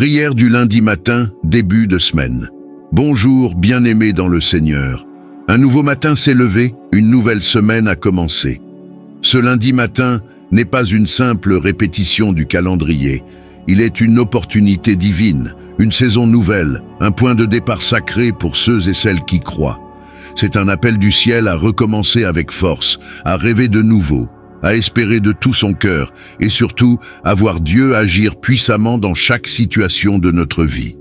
Prière du lundi matin, début de semaine. Bonjour, bien-aimés dans le Seigneur. Un nouveau matin s'est levé, une nouvelle semaine a commencé. Ce lundi matin n'est pas une simple répétition du calendrier. Il est une opportunité divine, une saison nouvelle, un point de départ sacré pour ceux et celles qui croient. C'est un appel du ciel à recommencer avec force, à rêver de nouveau, à espérer de tout son cœur et surtout à voir Dieu agir puissamment dans chaque situation de notre vie.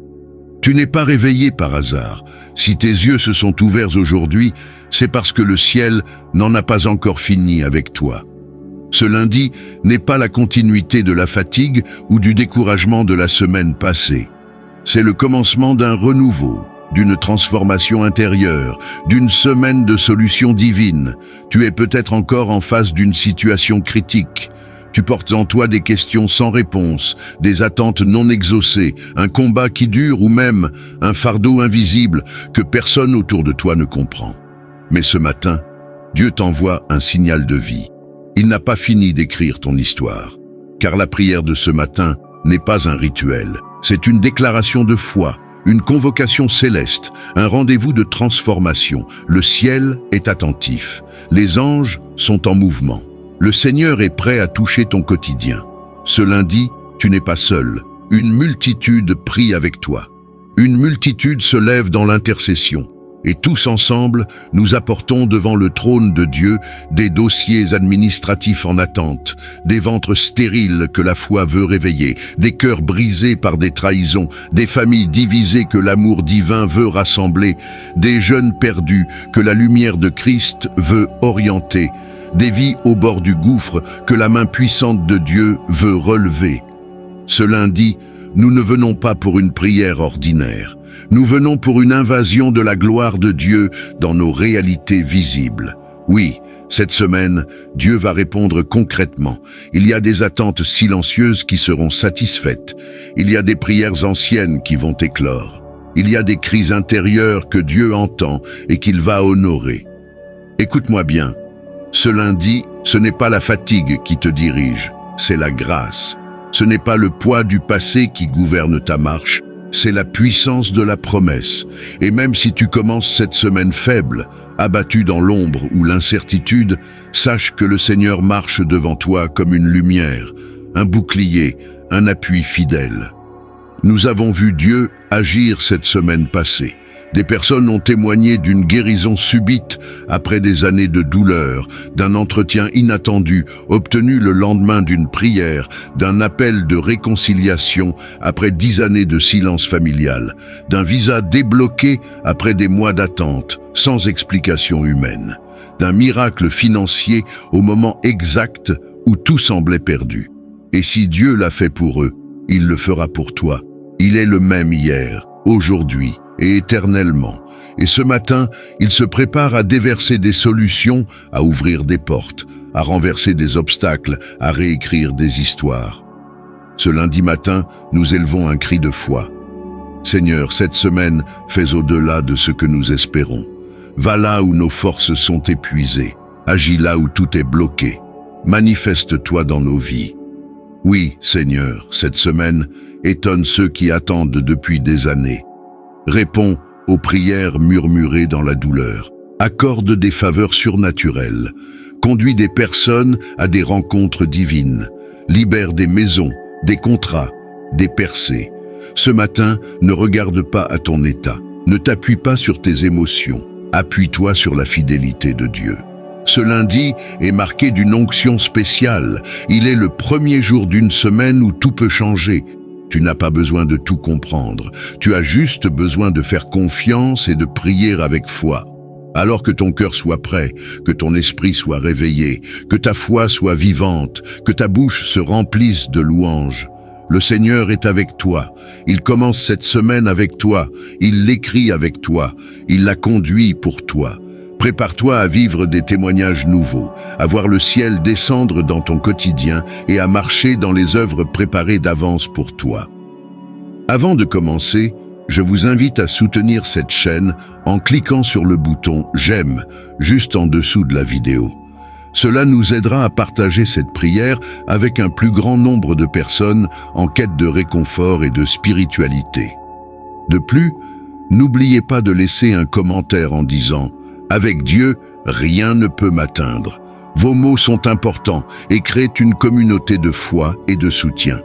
Tu n'es pas réveillé par hasard. Si tes yeux se sont ouverts aujourd'hui, c'est parce que le ciel n'en a pas encore fini avec toi. Ce lundi n'est pas la continuité de la fatigue ou du découragement de la semaine passée. C'est le commencement d'un renouveau, d'une transformation intérieure, d'une semaine de solutions divines. Tu es peut-être encore en face d'une situation critique. Tu portes en toi des questions sans réponse, des attentes non exaucées, un combat qui dure ou même un fardeau invisible que personne autour de toi ne comprend. Mais ce matin, Dieu t'envoie un signal de vie. Il n'a pas fini d'écrire ton histoire, car la prière de ce matin n'est pas un rituel, c'est une déclaration de foi, une convocation céleste, un rendez-vous de transformation. Le ciel est attentif, les anges sont en mouvement. Le Seigneur est prêt à toucher ton quotidien. Ce lundi, tu n'es pas seul. Une multitude prie avec toi. Une multitude se lève dans l'intercession. Et tous ensemble, nous apportons devant le trône de Dieu des dossiers administratifs en attente, des ventres stériles que la foi veut réveiller, des cœurs brisés par des trahisons, des familles divisées que l'amour divin veut rassembler, des jeunes perdus que la lumière de Christ veut orienter, des vies au bord du gouffre que la main puissante de Dieu veut relever. Ce lundi, nous ne venons pas pour une prière ordinaire. Nous venons pour une invasion de la gloire de Dieu dans nos réalités visibles. Oui, cette semaine, Dieu va répondre concrètement. Il y a des attentes silencieuses qui seront satisfaites. Il y a des prières anciennes qui vont éclore. Il y a des cris intérieures que Dieu entend et qu'il va honorer. Écoute-moi bien. Ce lundi, ce n'est pas la fatigue qui te dirige, c'est la grâce. Ce n'est pas le poids du passé qui gouverne ta marche, c'est la puissance de la promesse. Et même si tu commences cette semaine faible, abattu dans l'ombre ou l'incertitude, sache que le Seigneur marche devant toi comme une lumière, un bouclier, un appui fidèle. Nous avons vu Dieu agir cette semaine passée. Des personnes ont témoigné d'une guérison subite après des années de douleur, d'un entretien inattendu obtenu le lendemain d'une prière, d'un appel de réconciliation après 10 années de silence familial, d'un visa débloqué après des mois d'attente, sans explication humaine, d'un miracle financier au moment exact où tout semblait perdu. Et si Dieu l'a fait pour eux, il le fera pour toi. Il est le même hier, aujourd'hui et éternellement. Et ce matin, il se prépare à déverser des solutions, à ouvrir des portes, à renverser des obstacles, à réécrire des histoires. Ce lundi matin, nous élevons un cri de foi. Seigneur, cette semaine, fais au-delà de ce que nous espérons. Va là où nos forces sont épuisées. Agis là où tout est bloqué. Manifeste-toi dans nos vies. Oui, Seigneur, cette semaine, étonne ceux qui attendent depuis des années. Réponds aux prières murmurées dans la douleur. Accorde des faveurs surnaturelles. Conduis des personnes à des rencontres divines. Libère des maisons, des contrats, des percées. Ce matin, ne regarde pas à ton état. Ne t'appuie pas sur tes émotions. Appuie-toi sur la fidélité de Dieu. Ce lundi est marqué d'une onction spéciale. Il est le premier jour d'une semaine où tout peut changer. Tu n'as pas besoin de tout comprendre. Tu as juste besoin de faire confiance et de prier avec foi. Alors que ton cœur soit prêt, que ton esprit soit réveillé, que ta foi soit vivante, que ta bouche se remplisse de louanges. Le Seigneur est avec toi. Il commence cette semaine avec toi. Il l'écrit avec toi. Il la conduit pour toi. Prépare-toi à vivre des témoignages nouveaux, à voir le ciel descendre dans ton quotidien et à marcher dans les œuvres préparées d'avance pour toi. Avant de commencer, je vous invite à soutenir cette chaîne en cliquant sur le bouton « J'aime » juste en dessous de la vidéo. Cela nous aidera à partager cette prière avec un plus grand nombre de personnes en quête de réconfort et de spiritualité. De plus, n'oubliez pas de laisser un commentaire en disant « Avec Dieu, rien ne peut m'atteindre ». Vos mots sont importants et créent une communauté de foi et de soutien.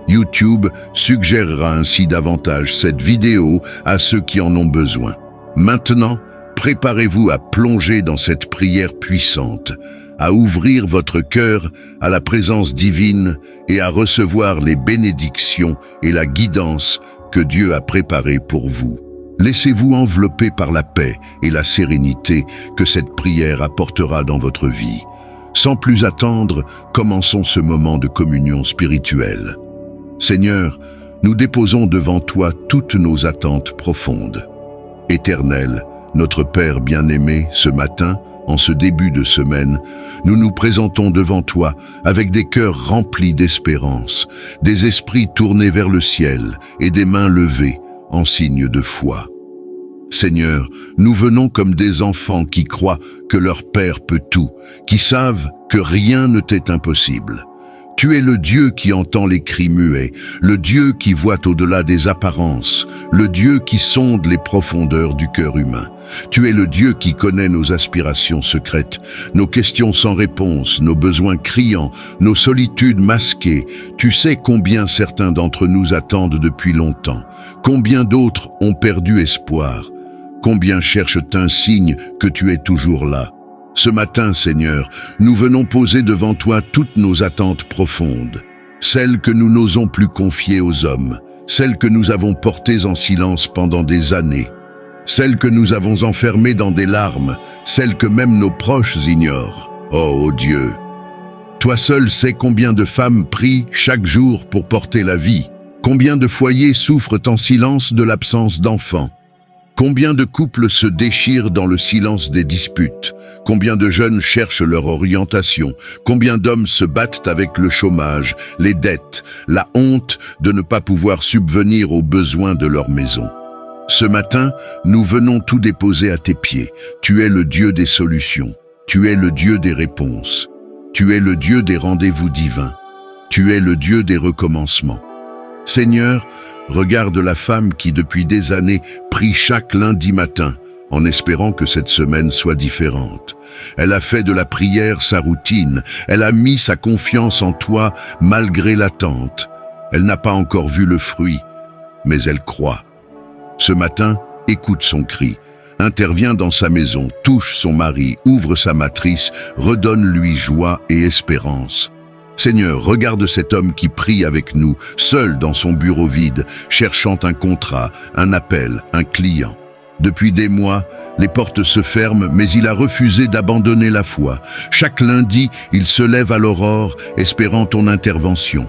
YouTube suggérera ainsi davantage cette vidéo à ceux qui en ont besoin. Maintenant, préparez-vous à plonger dans cette prière puissante, à ouvrir votre cœur à la présence divine et à recevoir les bénédictions et la guidance que Dieu a préparées pour vous. Laissez-vous envelopper par la paix et la sérénité que cette prière apportera dans votre vie. Sans plus attendre, commençons ce moment de communion spirituelle. Seigneur, nous déposons devant toi toutes nos attentes profondes. Éternel, notre Père bien-aimé, ce matin, en ce début de semaine, nous nous présentons devant toi avec des cœurs remplis d'espérance, des esprits tournés vers le ciel et des mains levées en signe de foi. Seigneur, nous venons comme des enfants qui croient que leur Père peut tout, qui savent que rien ne t'est impossible. Tu es le Dieu qui entend les cris muets, le Dieu qui voit au-delà des apparences, le Dieu qui sonde les profondeurs du cœur humain. Tu es le Dieu qui connaît nos aspirations secrètes, nos questions sans réponse, nos besoins criants, nos solitudes masquées. Tu sais combien certains d'entre nous attendent depuis longtemps, combien d'autres ont perdu espoir, combien cherchent un signe que tu es toujours là. Ce matin, Seigneur, nous venons poser devant toi toutes nos attentes profondes, celles que nous n'osons plus confier aux hommes, celles que nous avons portées en silence pendant des années, celles que nous avons enfermées dans des larmes, celles que même nos proches ignorent. Oh Dieu, toi seul sais combien de femmes prient chaque jour pour porter la vie, combien de foyers souffrent en silence de l'absence d'enfants. Combien de couples se déchirent dans le silence des disputes? Combien de jeunes cherchent leur orientation? Combien d'hommes se battent avec le chômage, les dettes, la honte de ne pas pouvoir subvenir aux besoins de leur maison? Ce matin, nous venons tout déposer à tes pieds. Tu es le Dieu des solutions. Tu es le Dieu des réponses. Tu es le Dieu des rendez-vous divins. Tu es le Dieu des recommencements. Seigneur, regarde la femme qui, depuis des années, prie chaque lundi matin, en espérant que cette semaine soit différente. Elle a fait de la prière sa routine, elle a mis sa confiance en toi malgré l'attente. Elle n'a pas encore vu le fruit, mais elle croit. Ce matin, écoute son cri, interviens dans sa maison, touche son mari, ouvre sa matrice, redonne-lui joie et espérance. Seigneur, regarde cet homme qui prie avec nous, seul dans son bureau vide, cherchant un contrat, un appel, un client. Depuis des mois, les portes se ferment, mais il a refusé d'abandonner la foi. Chaque lundi, il se lève à l'aurore, espérant ton intervention.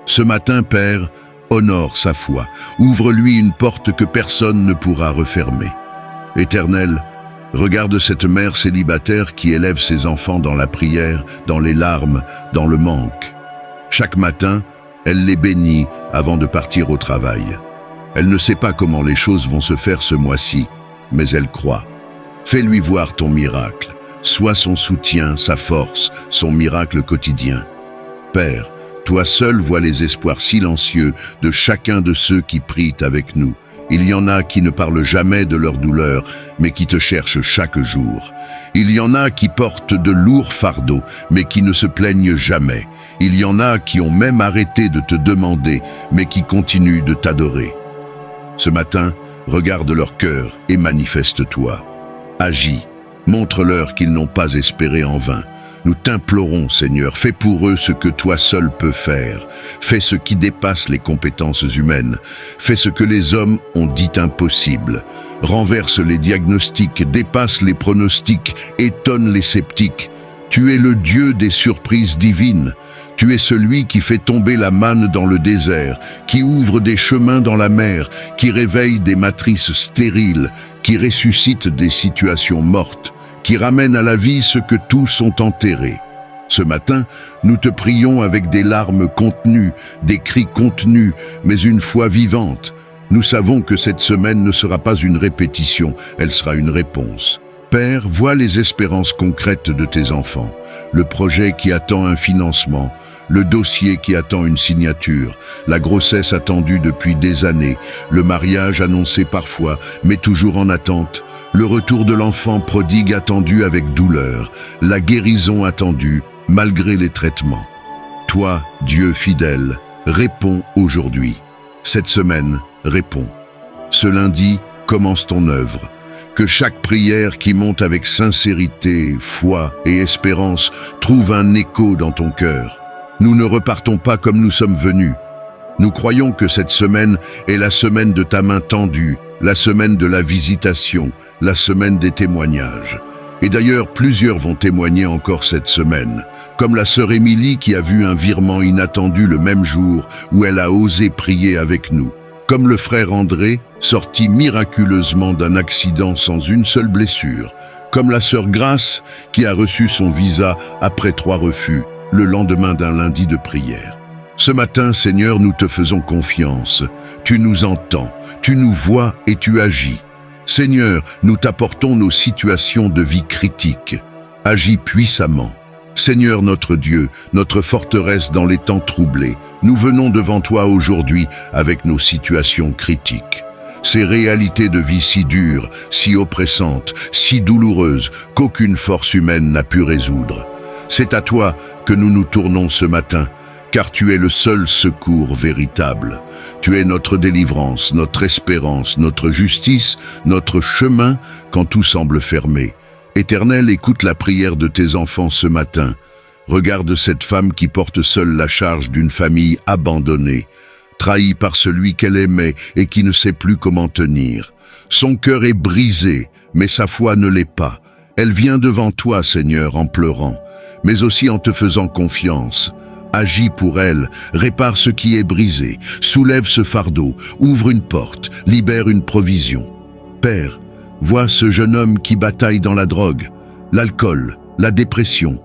Ce matin, Père, honore sa foi, ouvre-lui une porte que personne ne pourra refermer. Éternel, regarde cette mère célibataire qui élève ses enfants dans la prière, dans les larmes, dans le manque. Chaque matin, elle les bénit avant de partir au travail. Elle ne sait pas comment les choses vont se faire ce mois-ci, mais elle croit. Fais-lui voir ton miracle. Sois son soutien, sa force, son miracle quotidien. Père, toi seul vois les espoirs silencieux de chacun de ceux qui prient avec nous. Il y en a qui ne parlent jamais de leur douleur, mais qui te cherchent chaque jour. Il y en a qui portent de lourds fardeaux, mais qui ne se plaignent jamais. Il y en a qui ont même arrêté de te demander, mais qui continuent de t'adorer. Ce matin, regarde leur cœur et manifeste-toi. Agis, montre-leur qu'ils n'ont pas espéré en vain. Nous t'implorons, Seigneur, fais pour eux ce que toi seul peux faire. Fais ce qui dépasse les compétences humaines. Fais ce que les hommes ont dit impossible. Renverse les diagnostics, dépasse les pronostics, étonne les sceptiques. Tu es le Dieu des surprises divines. Tu es celui qui fait tomber la manne dans le désert, qui ouvre des chemins dans la mer, qui réveille des matrices stériles, qui ressuscite des situations mortes, qui ramène à la vie ce que tous ont enterré. Ce matin, nous te prions avec des larmes contenues, des cris contenus, mais une foi vivante. Nous savons que cette semaine ne sera pas une répétition, elle sera une réponse. Père, vois les espérances concrètes de tes enfants, le projet qui attend un financement, le dossier qui attend une signature, la grossesse attendue depuis des années, le mariage annoncé parfois, mais toujours en attente, le retour de l'enfant prodigue attendu avec douleur, la guérison attendue malgré les traitements. Toi, Dieu fidèle, réponds aujourd'hui. Cette semaine, réponds. Ce lundi, commence ton œuvre. Que chaque prière qui monte avec sincérité, foi et espérance trouve un écho dans ton cœur. Nous ne repartons pas comme nous sommes venus. Nous croyons que cette semaine est la semaine de ta main tendue, la semaine de la visitation, la semaine des témoignages. Et d'ailleurs, plusieurs vont témoigner encore cette semaine, comme la sœur Émilie qui a vu un virement inattendu le même jour où elle a osé prier avec nous. Comme le frère André, sorti miraculeusement d'un accident sans une seule blessure. Comme la sœur Grace, qui a reçu son visa après 3 refus, le lendemain d'un lundi de prière. Ce matin, Seigneur, nous te faisons confiance. Tu nous entends, tu nous vois et tu agis. Seigneur, nous t'apportons nos situations de vie critiques. Agis puissamment. Seigneur notre Dieu, notre forteresse dans les temps troublés, nous venons devant toi aujourd'hui avec nos situations critiques. Ces réalités de vie si dures, si oppressantes, si douloureuses, qu'aucune force humaine n'a pu résoudre. C'est à toi que nous nous tournons ce matin, car tu es le seul secours véritable. Tu es notre délivrance, notre espérance, notre justice, notre chemin quand tout semble fermé. Éternel, écoute la prière de tes enfants ce matin. Regarde cette femme qui porte seule la charge d'une famille abandonnée, trahie par celui qu'elle aimait et qui ne sait plus comment tenir. Son cœur est brisé, mais sa foi ne l'est pas. Elle vient devant toi, Seigneur, en pleurant, mais aussi en te faisant confiance. Agis pour elle, répare ce qui est brisé, soulève ce fardeau, ouvre une porte, libère une provision. Père, vois ce jeune homme qui bataille dans la drogue, l'alcool, la dépression.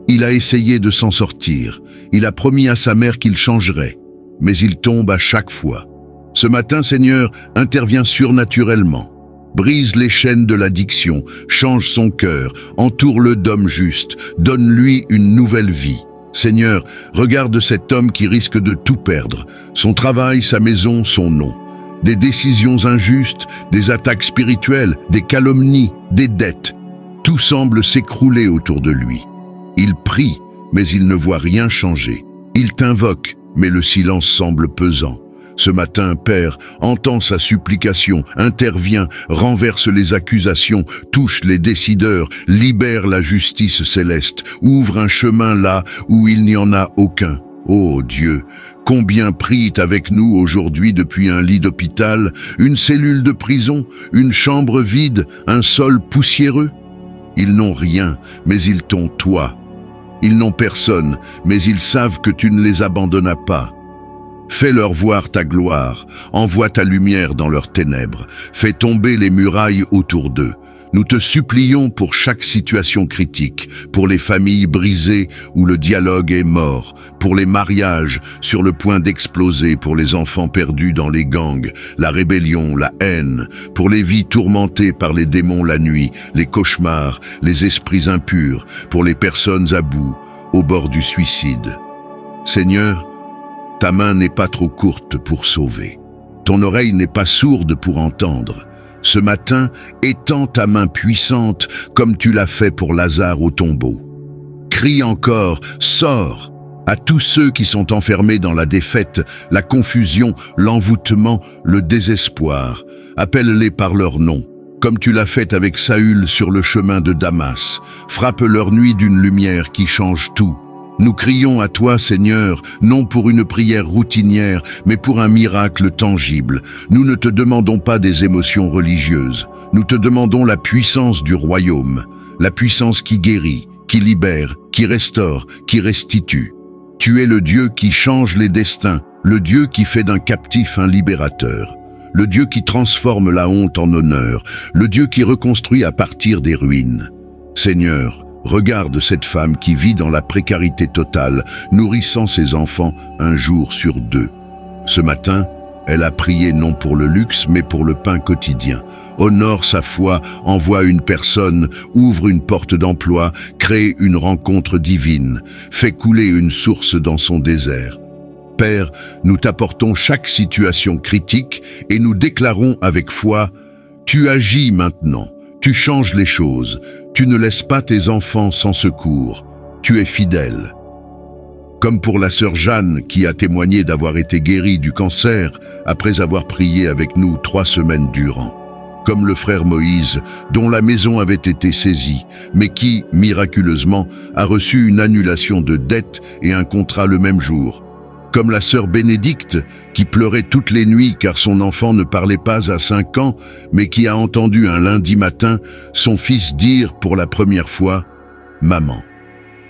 Il a essayé de s'en sortir, il a promis à sa mère qu'il changerait, mais il tombe à chaque fois. Ce matin, Seigneur, interviens surnaturellement. Brise les chaînes de l'addiction, change son cœur, entoure-le d'hommes justes, donne-lui une nouvelle vie. Seigneur, regarde cet homme qui risque de tout perdre, son travail, sa maison, son nom. Des décisions injustes, des attaques spirituelles, des calomnies, des dettes. Tout semble s'écrouler autour de lui. Il prie, mais il ne voit rien changer. Il t'invoque, mais le silence semble pesant. Ce matin, Père, entends sa supplication, intervient, renverse les accusations, touche les décideurs, libère la justice céleste, ouvre un chemin là où il n'y en a aucun. Ô Dieu, combien prient avec nous aujourd'hui depuis un lit d'hôpital, une cellule de prison, une chambre vide, un sol poussiéreux? Ils n'ont rien, mais ils t'ont toi. Ils n'ont personne, mais ils savent que tu ne les abandonnas pas. Fais-leur voir ta gloire, envoie ta lumière dans leurs ténèbres, fais tomber les murailles autour d'eux. Nous te supplions pour chaque situation critique, pour les familles brisées où le dialogue est mort, pour les mariages sur le point d'exploser, pour les enfants perdus dans les gangs, la rébellion, la haine, pour les vies tourmentées par les démons la nuit, les cauchemars, les esprits impurs, pour les personnes à bout, au bord du suicide. Seigneur, ta main n'est pas trop courte pour sauver. Ton oreille n'est pas sourde pour entendre. Ce matin, étends ta main puissante comme tu l'as fait pour Lazare au tombeau. Crie encore, sors à tous ceux qui sont enfermés dans la défaite, la confusion, l'envoûtement, le désespoir. Appelle-les par leur nom, comme tu l'as fait avec Saül sur le chemin de Damas. Frappe leur nuit d'une lumière qui change tout. Nous crions à toi, Seigneur, non pour une prière routinière, mais pour un miracle tangible. Nous ne te demandons pas des émotions religieuses. Nous te demandons la puissance du royaume, la puissance qui guérit, qui libère, qui restaure, qui restitue. Tu es le Dieu qui change les destins, le Dieu qui fait d'un captif un libérateur, le Dieu qui transforme la honte en honneur, le Dieu qui reconstruit à partir des ruines. Seigneur, regarde cette femme qui vit dans la précarité totale, nourrissant ses enfants un jour sur 2. Ce matin, Elle a prié non pour le luxe, mais pour le pain quotidien. Honore sa foi, envoie une personne, ouvre une porte d'emploi, crée une rencontre divine, fait couler une source dans son désert. Père, nous t'apportons chaque situation critique et nous déclarons avec foi, tu agis maintenant, tu changes les choses, tu ne laisses pas tes enfants sans secours, tu es fidèle. Comme pour la sœur Jeanne qui a témoigné d'avoir été guérie du cancer après avoir prié avec nous 3 semaines durant. Comme le frère Moïse, dont la maison avait été saisie, mais qui, miraculeusement, a reçu une annulation de dette et un contrat le même jour. Comme la sœur Bénédicte, qui pleurait toutes les nuits car son enfant ne parlait pas à 5 ans, mais qui a entendu un lundi matin son fils dire pour la première fois « Maman ».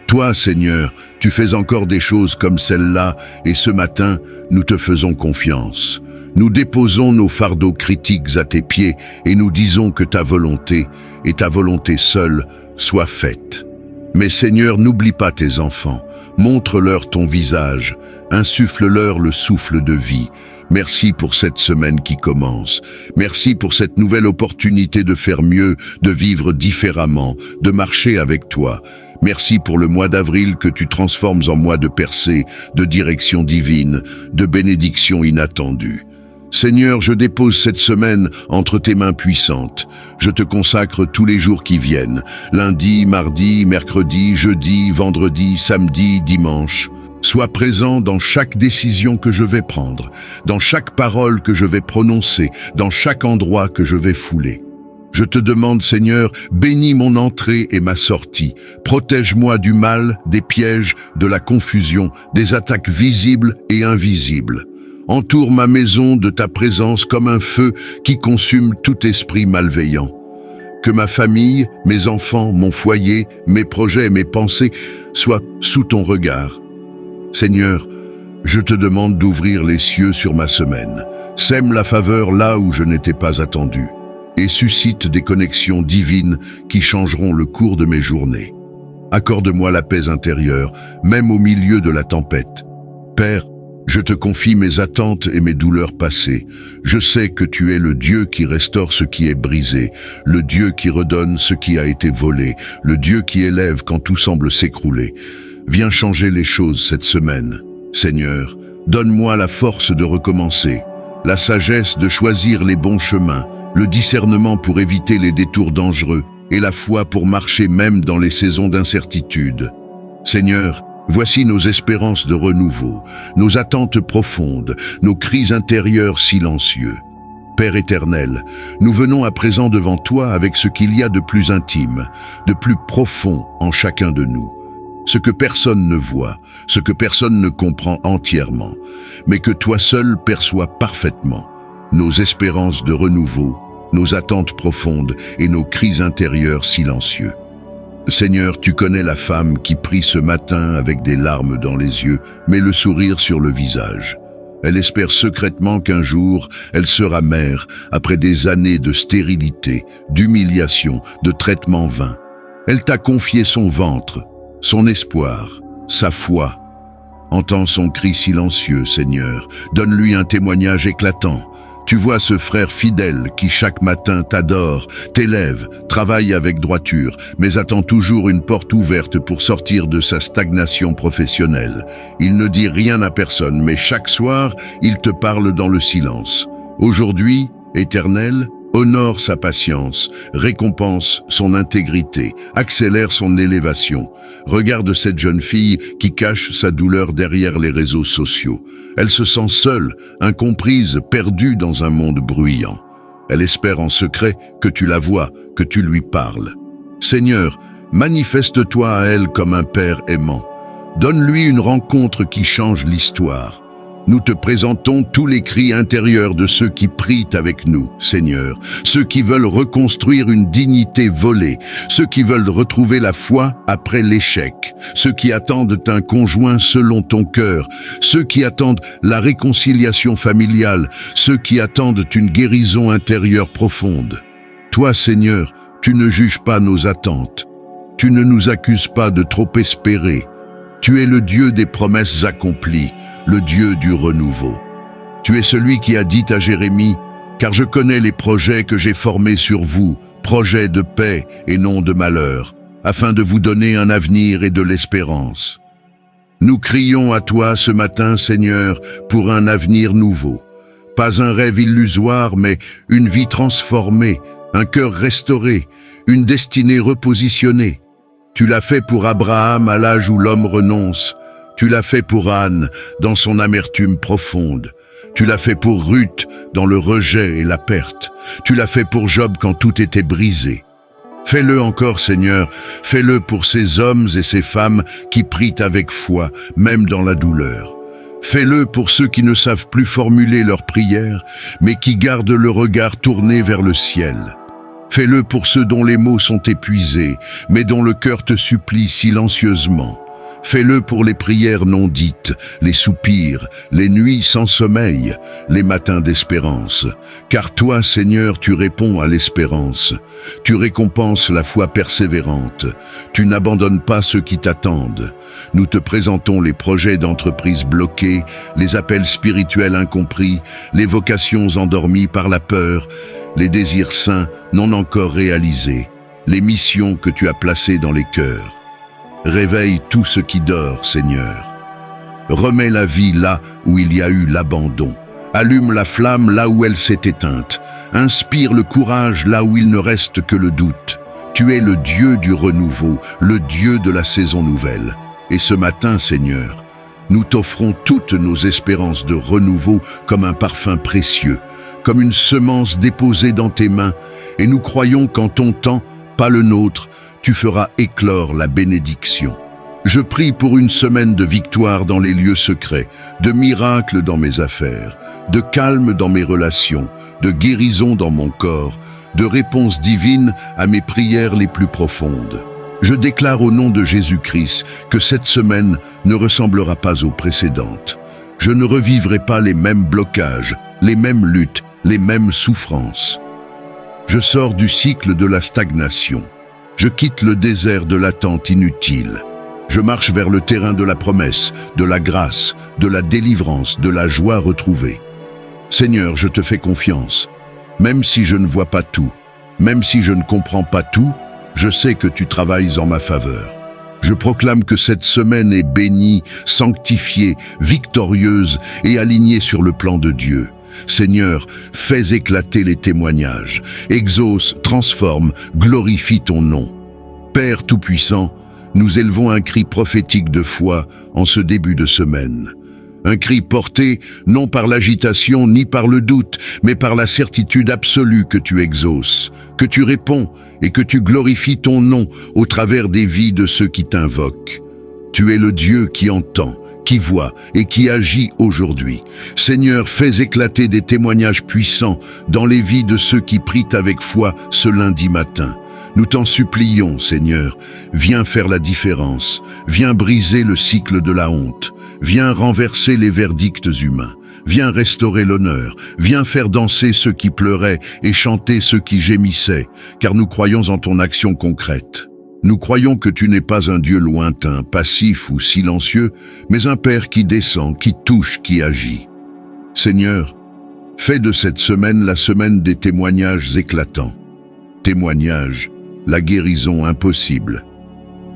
Toi, Seigneur, tu fais encore des choses comme celle-là, et ce matin, nous te faisons confiance. Nous déposons nos fardeaux critiques à tes pieds, et nous disons que ta volonté, et ta volonté seule, soit faite. Mais Seigneur, n'oublie pas tes enfants, montre-leur ton visage, insuffle-leur le souffle de vie. Merci pour cette semaine qui commence. Merci pour cette nouvelle opportunité de faire mieux, de vivre différemment, de marcher avec toi. Merci pour le mois d'avril que tu transformes en mois de percée, de direction divine, de bénédiction inattendue. Seigneur, je dépose cette semaine entre tes mains puissantes. Je te consacre tous les jours qui viennent, lundi, mardi, mercredi, jeudi, vendredi, samedi, dimanche. Sois présent dans chaque décision que je vais prendre, dans chaque parole que je vais prononcer, dans chaque endroit que je vais fouler. Je te demande, Seigneur, bénis mon entrée et ma sortie. Protège-moi du mal, des pièges, de la confusion, des attaques visibles et invisibles. Entoure ma maison de ta présence comme un feu qui consume tout esprit malveillant. Que ma famille, mes enfants, mon foyer, mes projets, mes pensées soient sous ton regard. Seigneur, je te demande d'ouvrir les cieux sur ma semaine. Sème la faveur là où je n'étais pas attendu. Et suscite des connexions divines qui changeront le cours de mes journées. Accorde-moi la paix intérieure, même au milieu de la tempête. Père, je te confie mes attentes et mes douleurs passées. Je sais que tu es le Dieu qui restaure ce qui est brisé, le Dieu qui redonne ce qui a été volé, le Dieu qui élève quand tout semble s'écrouler. Viens changer les choses cette semaine. Seigneur, donne-moi la force de recommencer, la sagesse de choisir les bons chemins, le discernement pour éviter les détours dangereux et la foi pour marcher même dans les saisons d'incertitude. Seigneur, voici nos espérances de renouveau, nos attentes profondes, nos cris intérieurs silencieux. Père éternel, nous venons à présent devant toi avec ce qu'il y a de plus intime, de plus profond en chacun de nous. Ce que personne ne voit, ce que personne ne comprend entièrement, mais que toi seul perçois parfaitement. Nos espérances de renouveau, nos attentes profondes et nos cris intérieurs silencieux. Seigneur, tu connais la femme qui prie ce matin avec des larmes dans les yeux, mais le sourire sur le visage. Elle espère secrètement qu'un jour, elle sera mère après des années de stérilité, d'humiliation, de traitements vains. Elle t'a confié son ventre, son espoir, sa foi. Entends son cri silencieux, Seigneur. Donne-lui un témoignage éclatant. Tu vois ce frère fidèle qui chaque matin t'adore, t'élève, travaille avec droiture, mais attend toujours une porte ouverte pour sortir de sa stagnation professionnelle. Il ne dit rien à personne, mais chaque soir, il te parle dans le silence. Aujourd'hui, Éternel, honore sa patience, récompense son intégrité, accélère son élévation. Regarde cette jeune fille qui cache sa douleur derrière les réseaux sociaux. Elle se sent seule, incomprise, perdue dans un monde bruyant. Elle espère en secret que tu la vois, que tu lui parles. Seigneur, manifeste-toi à elle comme un père aimant. Donne-lui une rencontre qui change l'histoire. Nous te présentons tous les cris intérieurs de ceux qui prient avec nous, Seigneur, ceux qui veulent reconstruire une dignité volée, ceux qui veulent retrouver la foi après l'échec, ceux qui attendent un conjoint selon ton cœur, ceux qui attendent la réconciliation familiale, ceux qui attendent une guérison intérieure profonde. Toi, Seigneur, tu ne juges pas nos attentes. Tu ne nous accuses pas de trop espérer. Tu es le Dieu des promesses accomplies, le Dieu du renouveau. Tu es celui qui a dit à Jérémie, « Car je connais les projets que j'ai formés sur vous, projets de paix et non de malheur, afin de vous donner un avenir et de l'espérance. » Nous crions à toi ce matin, Seigneur, pour un avenir nouveau. Pas un rêve illusoire, mais une vie transformée, un cœur restauré, une destinée repositionnée. Tu l'as fait pour Abraham à l'âge où l'homme renonce. Tu l'as fait pour Anne dans son amertume profonde. Tu l'as fait pour Ruth dans le rejet et la perte. Tu l'as fait pour Job quand tout était brisé. Fais-le encore, Seigneur, fais-le pour ces hommes et ces femmes qui prient avec foi, même dans la douleur. Fais-le pour ceux qui ne savent plus formuler leurs prières, mais qui gardent le regard tourné vers le ciel. Fais-le pour ceux dont les mots sont épuisés, mais dont le cœur te supplie silencieusement. Fais-le pour les prières non dites, les soupirs, les nuits sans sommeil, les matins d'espérance. Car toi, Seigneur, tu réponds à l'espérance. Tu récompenses la foi persévérante. Tu n'abandonnes pas ceux qui t'attendent. Nous te présentons les projets d'entreprise bloqués, les appels spirituels incompris, les vocations endormies par la peur, les désirs saints non encore réalisés, les missions que tu as placées dans les cœurs. Réveille tout ce qui dort, Seigneur. Remets la vie là où il y a eu l'abandon. Allume la flamme là où elle s'est éteinte. Inspire le courage là où il ne reste que le doute. Tu es le Dieu du renouveau, le Dieu de la saison nouvelle. Et ce matin, Seigneur, nous t'offrons toutes nos espérances de renouveau comme un parfum précieux, comme une semence déposée dans tes mains, et nous croyons qu'en ton temps, pas le nôtre, tu feras éclore la bénédiction. Je prie pour une semaine de victoire dans les lieux secrets, de miracles dans mes affaires, de calme dans mes relations, de guérison dans mon corps, de réponses divines à mes prières les plus profondes. Je déclare au nom de Jésus-Christ que cette semaine ne ressemblera pas aux précédentes. Je ne revivrai pas les mêmes blocages, les mêmes luttes, les mêmes souffrances. Je sors du cycle de la stagnation. Je quitte le désert de l'attente inutile. Je marche vers le terrain de la promesse, de la grâce, de la délivrance, de la joie retrouvée. Seigneur, je te fais confiance. Même si je ne vois pas tout, même si je ne comprends pas tout, je sais que tu travailles en ma faveur. Je proclame que cette semaine est bénie, sanctifiée, victorieuse et alignée sur le plan de Dieu. Seigneur, fais éclater les témoignages, exauce, transforme, glorifie ton nom. Père Tout-Puissant, nous élevons un cri prophétique de foi en ce début de semaine. Un cri porté non par l'agitation ni par le doute, mais par la certitude absolue que tu exauces, que tu réponds et que tu glorifies ton nom au travers des vies de ceux qui t'invoquent. Tu es le Dieu qui entend, qui voit et qui agit aujourd'hui. Seigneur, fais éclater des témoignages puissants dans les vies de ceux qui prient avec foi ce lundi matin. Nous t'en supplions, Seigneur, viens faire la différence, viens briser le cycle de la honte, viens renverser les verdicts humains, viens restaurer l'honneur, viens faire danser ceux qui pleuraient et chanter ceux qui gémissaient, car nous croyons en ton action concrète. Nous croyons que tu n'es pas un Dieu lointain, passif ou silencieux, mais un Père qui descend, qui touche, qui agit. Seigneur, fais de cette semaine la semaine des témoignages éclatants. Témoignages, la guérison impossible.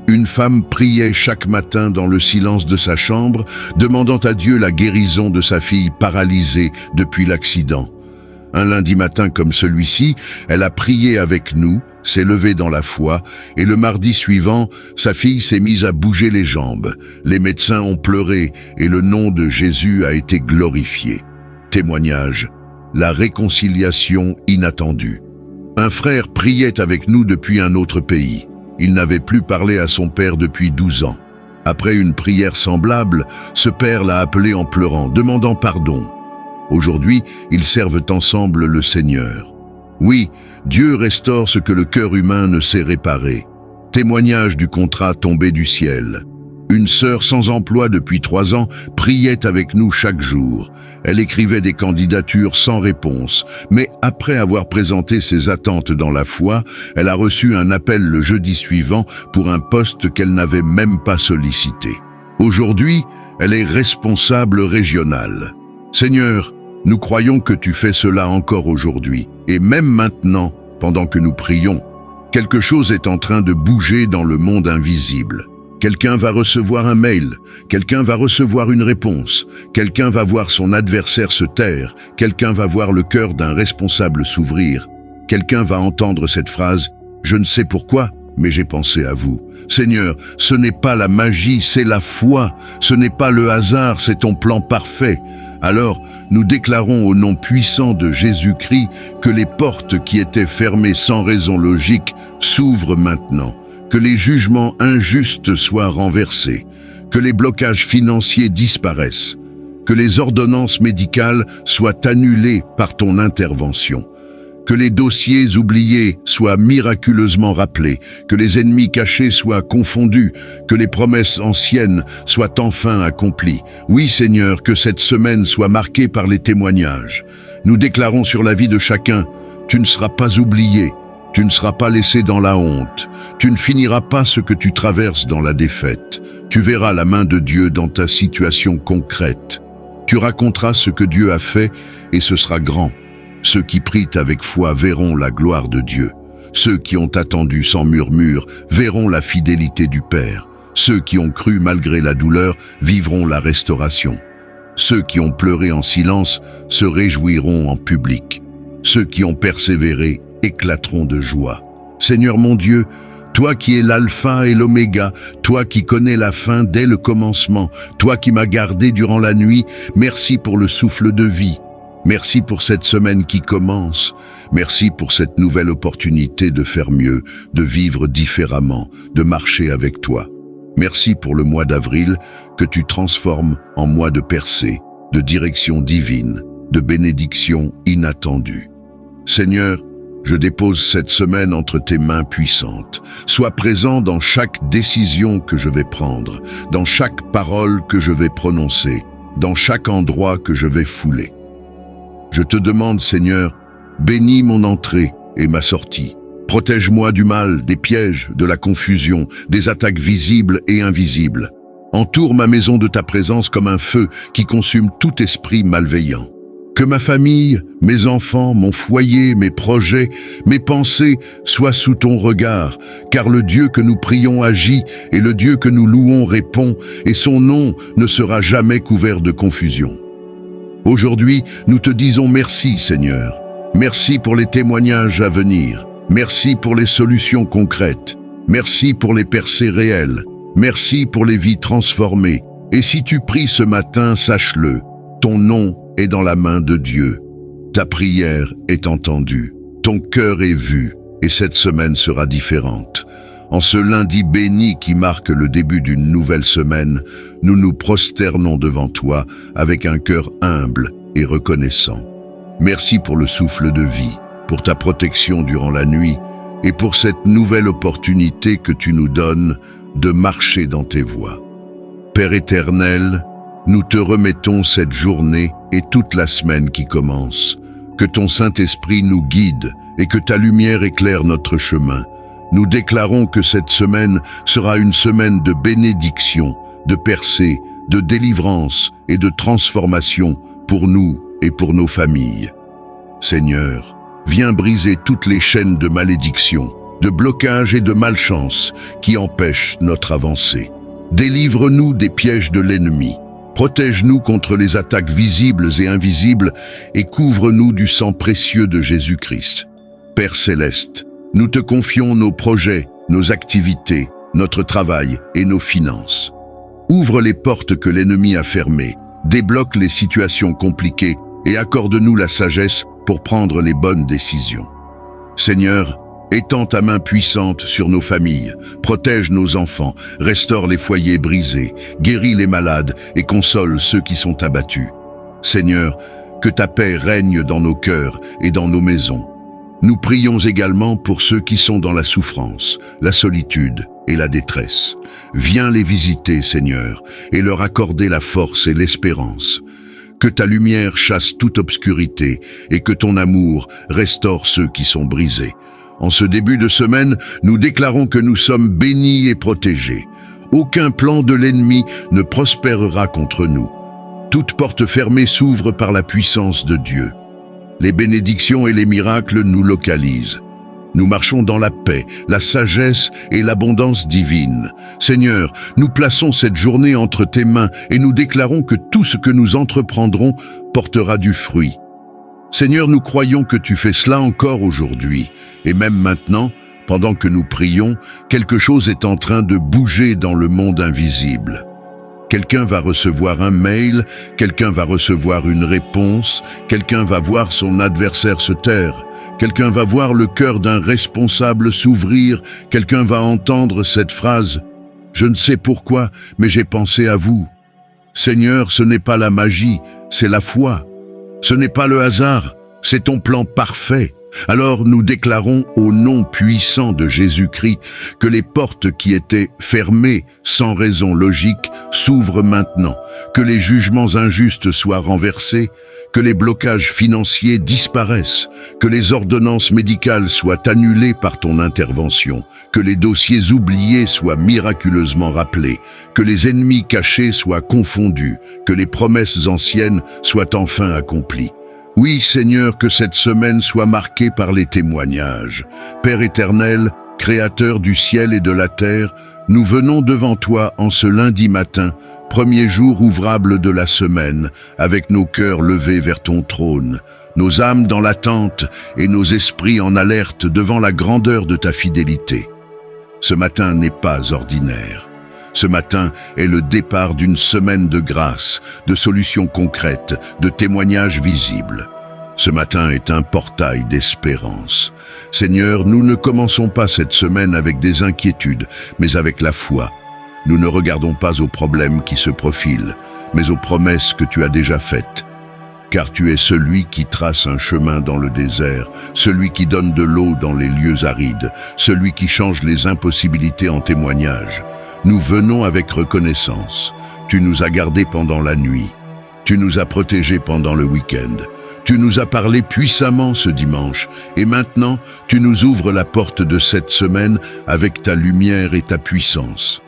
Une femme priait chaque matin dans le silence de sa chambre, demandant à Dieu la guérison de sa fille paralysée depuis l'accident. Un lundi matin comme celui-ci, elle a prié avec nous, s'est levée dans la foi, et le mardi suivant, sa fille s'est mise à bouger les jambes. Les médecins ont pleuré, et le nom de Jésus a été glorifié. Témoignage, la réconciliation inattendue. Un frère priait avec nous depuis un autre pays. Il n'avait plus parlé à son père depuis 12 ans. Après une prière semblable, ce père l'a appelé en pleurant, demandant pardon. Aujourd'hui, ils servent ensemble le Seigneur. Oui, Dieu restaure ce que le cœur humain ne sait réparer. Témoignage du contrat tombé du ciel. Une sœur sans emploi depuis 3 ans priait avec nous chaque jour. Elle écrivait des candidatures sans réponse, mais après avoir présenté ses attentes dans la foi, elle a reçu un appel le jeudi suivant pour un poste qu'elle n'avait même pas sollicité. Aujourd'hui, elle est responsable régionale. Seigneur, Nous croyons que tu fais cela encore aujourd'hui. Et même maintenant, pendant que nous prions, quelque chose est en train de bouger dans le monde invisible. Quelqu'un va recevoir un mail, quelqu'un va recevoir une réponse, quelqu'un va voir son adversaire se taire, quelqu'un va voir le cœur d'un responsable s'ouvrir, quelqu'un va entendre cette phrase « Je ne sais pourquoi, mais j'ai pensé à vous ». Seigneur, ce n'est pas la magie, c'est la foi, ce n'est pas le hasard, c'est ton plan parfait. Alors, nous déclarons au nom puissant de Jésus-Christ que les portes qui étaient fermées sans raison logique s'ouvrent maintenant, que les jugements injustes soient renversés, que les blocages financiers disparaissent, que les ordonnances médicales soient annulées par ton intervention, que les dossiers oubliés soient miraculeusement rappelés, que les ennemis cachés soient confondus, que les promesses anciennes soient enfin accomplies. Oui, Seigneur, que cette semaine soit marquée par les témoignages. Nous déclarons sur la vie de chacun, tu ne seras pas oublié, tu ne seras pas laissé dans la honte, tu ne finiras pas ce que tu traverses dans la défaite. Tu verras la main de Dieu dans ta situation concrète. Tu raconteras ce que Dieu a fait et ce sera grand. Ceux qui prient avec foi verront la gloire de Dieu. Ceux qui ont attendu sans murmure verront la fidélité du Père. Ceux qui ont cru malgré la douleur vivront la restauration. Ceux qui ont pleuré en silence se réjouiront en public. Ceux qui ont persévéré éclateront de joie. Seigneur mon Dieu, toi qui es l'alpha et l'oméga, toi qui connais la fin dès le commencement, toi qui m'as gardé durant la nuit, merci pour le souffle de vie. Merci pour cette semaine qui commence. Merci pour cette nouvelle opportunité de faire mieux, de vivre différemment, de marcher avec toi. Merci pour le mois d'avril que tu transformes en mois de percée, de direction divine, de bénédiction inattendue. Seigneur, je dépose cette semaine entre tes mains puissantes. Sois présent dans chaque décision que je vais prendre, dans chaque parole que je vais prononcer, dans chaque endroit que je vais fouler. Je te demande, Seigneur, bénis mon entrée et ma sortie. Protège-moi du mal, des pièges, de la confusion, des attaques visibles et invisibles. Entoure ma maison de ta présence comme un feu qui consume tout esprit malveillant. Que ma famille, mes enfants, mon foyer, mes projets, mes pensées soient sous ton regard, car le Dieu que nous prions agit et le Dieu que nous louons répond, et son nom ne sera jamais couvert de confusion. Aujourd'hui, nous te disons merci, Seigneur. Merci pour les témoignages à venir. Merci pour les solutions concrètes. Merci pour les percées réelles. Merci pour les vies transformées. Et si tu pries ce matin, sache-le, ton nom est dans la main de Dieu. Ta prière est entendue. Ton cœur est vu. Et cette semaine sera différente. En ce lundi béni qui marque le début d'une nouvelle semaine, nous nous prosternons devant toi avec un cœur humble et reconnaissant. Merci pour le souffle de vie, pour ta protection durant la nuit et pour cette nouvelle opportunité que tu nous donnes de marcher dans tes voies. Père éternel, nous te remettons cette journée et toute la semaine qui commence. Que ton Saint-Esprit nous guide et que ta lumière éclaire notre chemin. Nous déclarons que cette semaine sera une semaine de bénédiction, de percée, de délivrance et de transformation pour nous et pour nos familles. Seigneur, viens briser toutes les chaînes de malédiction, de blocage et de malchance qui empêchent notre avancée. Délivre-nous des pièges de l'ennemi. Protège-nous contre les attaques visibles et invisibles et couvre-nous du sang précieux de Jésus-Christ. Père céleste, nous te confions nos projets, nos activités, notre travail et nos finances. Ouvre les portes que l'ennemi a fermées, débloque les situations compliquées et accorde-nous la sagesse pour prendre les bonnes décisions. Seigneur, étends ta main puissante sur nos familles, protège nos enfants, restaure les foyers brisés, guéris les malades et console ceux qui sont abattus. Seigneur, que ta paix règne dans nos cœurs et dans nos maisons. Nous prions également pour ceux qui sont dans la souffrance, la solitude et la détresse. Viens les visiter, Seigneur, et leur accorder la force et l'espérance. Que ta lumière chasse toute obscurité et que ton amour restaure ceux qui sont brisés. En ce début de semaine, nous déclarons que nous sommes bénis et protégés. Aucun plan de l'ennemi ne prospérera contre nous. toute porte fermée s'ouvre par la puissance de Dieu. Les bénédictions et les miracles nous localisent. Nous marchons dans la paix, la sagesse et l'abondance divine. Seigneur, nous plaçons cette journée entre tes mains et nous déclarons que tout ce que nous entreprendrons portera du fruit. Seigneur, nous croyons que tu fais cela encore aujourd'hui. Et même maintenant, pendant que nous prions, quelque chose est en train de bouger dans le monde invisible. Quelqu'un va recevoir un mail, quelqu'un va recevoir une réponse, quelqu'un va voir son adversaire se taire. Quelqu'un va voir le cœur d'un responsable s'ouvrir, quelqu'un va entendre cette phrase « Je ne sais pourquoi, mais j'ai pensé à vous ». Seigneur, ce n'est pas la magie, c'est la foi. Ce n'est pas le hasard, c'est ton plan parfait. Alors nous déclarons au nom puissant de Jésus-Christ que les portes qui étaient fermées sans raison logique s'ouvrent maintenant, que les jugements injustes soient renversés, que les blocages financiers disparaissent, que les ordonnances médicales soient annulées par ton intervention, que les dossiers oubliés soient miraculeusement rappelés, que les ennemis cachés soient confondus, que les promesses anciennes soient enfin accomplies. Oui, Seigneur, que cette semaine soit marquée par les témoignages. Père éternel, Créateur du ciel et de la terre, nous venons devant toi en ce lundi matin, premier jour ouvrable de la semaine, avec nos cœurs levés vers ton trône, nos âmes dans l'attente et nos esprits en alerte devant la grandeur de ta fidélité. Ce matin n'est pas ordinaire. Ce matin est le départ d'une semaine de grâce, de solutions concrètes, de témoignages visibles. Ce matin est un portail d'espérance. Seigneur, nous ne commençons pas cette semaine avec des inquiétudes, mais avec la foi. Nous ne regardons pas aux problèmes qui se profilent, mais aux promesses que tu as déjà faites. Car tu es celui qui trace un chemin dans le désert, celui qui donne de l'eau dans les lieux arides, celui qui change les impossibilités en témoignages. Nous venons avec reconnaissance. Tu nous as gardés pendant la nuit. Tu nous as protégés pendant le week-end. Tu nous as parlé puissamment ce dimanche. Et maintenant, tu nous ouvres la porte de cette semaine avec ta lumière et ta puissance.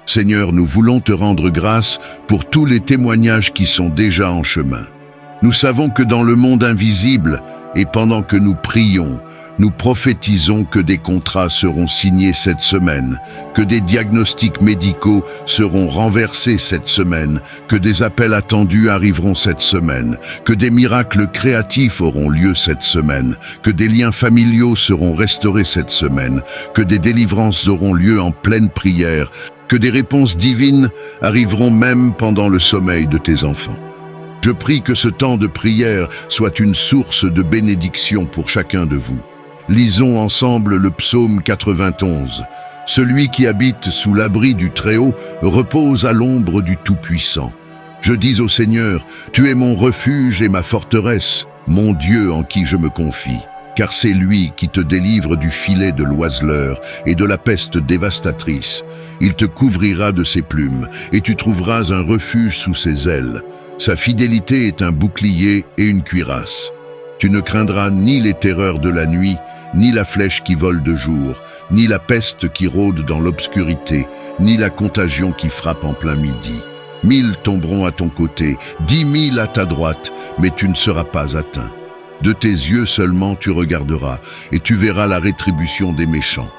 Seigneur, nous voulons te rendre grâce pour tous les témoignages qui sont déjà en chemin. Nous savons que dans le monde invisible, et pendant que nous prions, nous prophétisons que des contrats seront signés cette semaine, que des diagnostics médicaux seront renversés cette semaine, que des appels attendus arriveront cette semaine, que des miracles créatifs auront lieu cette semaine, que des liens familiaux seront restaurés cette semaine, que des délivrances auront lieu en pleine prière, que des réponses divines arriveront même pendant le sommeil de tes enfants. Je prie que ce temps de prière soit une source de bénédiction pour chacun de vous. Lisons ensemble le psaume 91. Celui qui habite sous l'abri du Très-Haut repose à l'ombre du Tout-Puissant. Je dis au Seigneur, tu es mon refuge et ma forteresse, mon Dieu en qui je me confie. Car c'est lui qui te délivre du filet de l'oiseleur et de la peste dévastatrice. Il te couvrira de ses plumes et tu trouveras un refuge sous ses ailes. Sa fidélité est un bouclier et une cuirasse. Tu ne craindras ni les terreurs de la nuit, ni la flèche qui vole de jour, ni la peste qui rôde dans l'obscurité, ni la contagion qui frappe en plein midi. 1000 tomberont à ton côté, 10 000 à ta droite, mais tu ne seras pas atteint. De tes yeux seulement tu regarderas, et tu verras la rétribution des méchants.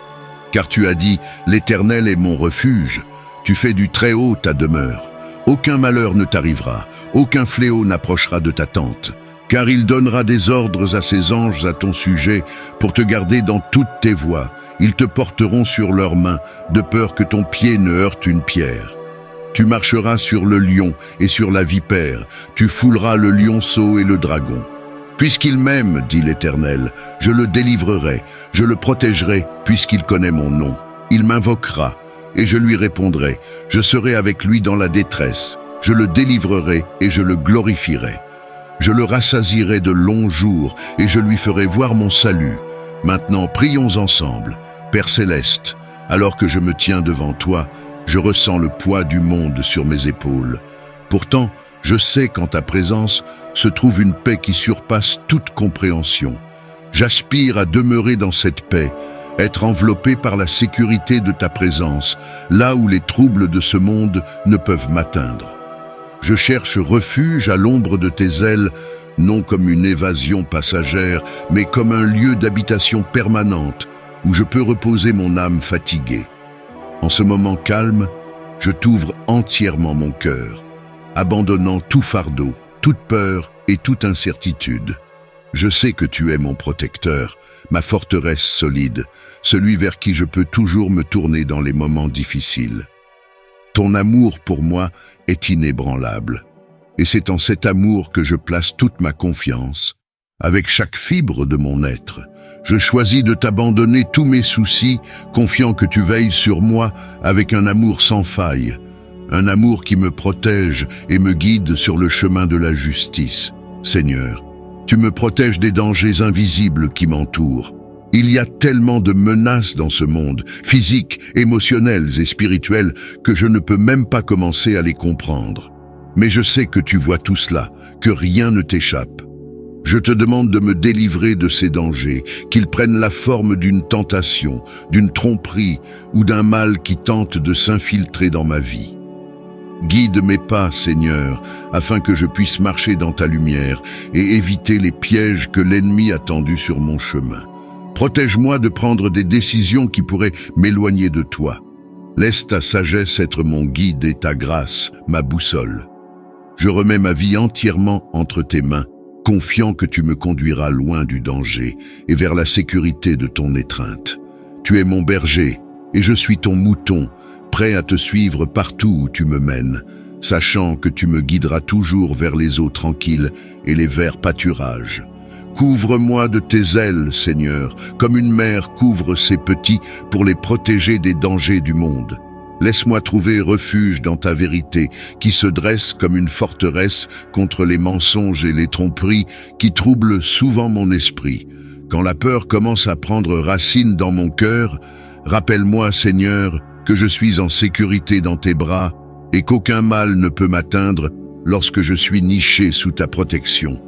Car tu as dit, l'Éternel est mon refuge, tu fais du Très-Haut ta demeure. Aucun malheur ne t'arrivera, aucun fléau n'approchera de ta tente. Car il donnera des ordres à ses anges à ton sujet pour te garder dans toutes tes voies. Ils te porteront sur leurs mains, de peur que ton pied ne heurte une pierre. Tu marcheras sur le lion et sur la vipère, tu fouleras le lionceau et le dragon. Puisqu'il m'aime, dit l'Éternel, je le délivrerai, je le protégerai, puisqu'il connaît mon nom. Il m'invoquera, et je lui répondrai. Je serai avec lui dans la détresse. Je le délivrerai et je le glorifierai. Je le rassasierai de longs jours et je lui ferai voir mon salut. Maintenant, prions ensemble. Père céleste, alors que je me tiens devant toi, je ressens le poids du monde sur mes épaules. Pourtant, je sais qu'en ta présence se trouve une paix qui surpasse toute compréhension. J'aspire à demeurer dans cette paix, être enveloppé par la sécurité de ta présence, là où les troubles de ce monde ne peuvent m'atteindre. Je cherche refuge à l'ombre de tes ailes, non comme une évasion passagère, mais comme un lieu d'habitation permanente où je peux reposer mon âme fatiguée. En ce moment calme, je t'ouvre entièrement mon cœur, abandonnant tout fardeau, toute peur et toute incertitude. Je sais que tu es mon protecteur, ma forteresse solide, celui vers qui je peux toujours me tourner dans les moments difficiles. Ton amour pour moi est inébranlable, et c'est en cet amour que je place toute ma confiance. Avec chaque fibre de mon être, je choisis de t'abandonner tous mes soucis, confiant que tu veilles sur moi avec un amour sans faille, un amour qui me protège et me guide sur le chemin de la justice. Seigneur, tu me protèges des dangers invisibles qui m'entourent. Il y a tellement de menaces dans ce monde, physiques, émotionnelles et spirituelles, que je ne peux même pas commencer à les comprendre. Mais je sais que tu vois tout cela, que rien ne t'échappe. Je te demande de me délivrer de ces dangers, qu'ils prennent la forme d'une tentation, d'une tromperie ou d'un mal qui tente de s'infiltrer dans ma vie. Guide mes pas, Seigneur, afin que je puisse marcher dans ta lumière et éviter les pièges que l'ennemi a tendus sur mon chemin. Protège-moi de prendre des décisions qui pourraient m'éloigner de toi. Laisse ta sagesse être mon guide et ta grâce, ma boussole. Je remets ma vie entièrement entre tes mains, confiant que tu me conduiras loin du danger et vers la sécurité de ton étreinte. Tu es mon berger et je suis ton mouton, prêt à te suivre partout où tu me mènes, sachant que tu me guideras toujours vers les eaux tranquilles et les verts pâturages. Couvre-moi de tes ailes, Seigneur, comme une mère couvre ses petits pour les protéger des dangers du monde. Laisse-moi trouver refuge dans ta vérité, qui se dresse comme une forteresse contre les mensonges et les tromperies qui troublent souvent mon esprit. Quand la peur commence à prendre racine dans mon cœur, rappelle-moi, Seigneur, que je suis en sécurité dans tes bras et qu'aucun mal ne peut m'atteindre lorsque je suis niché sous ta protection.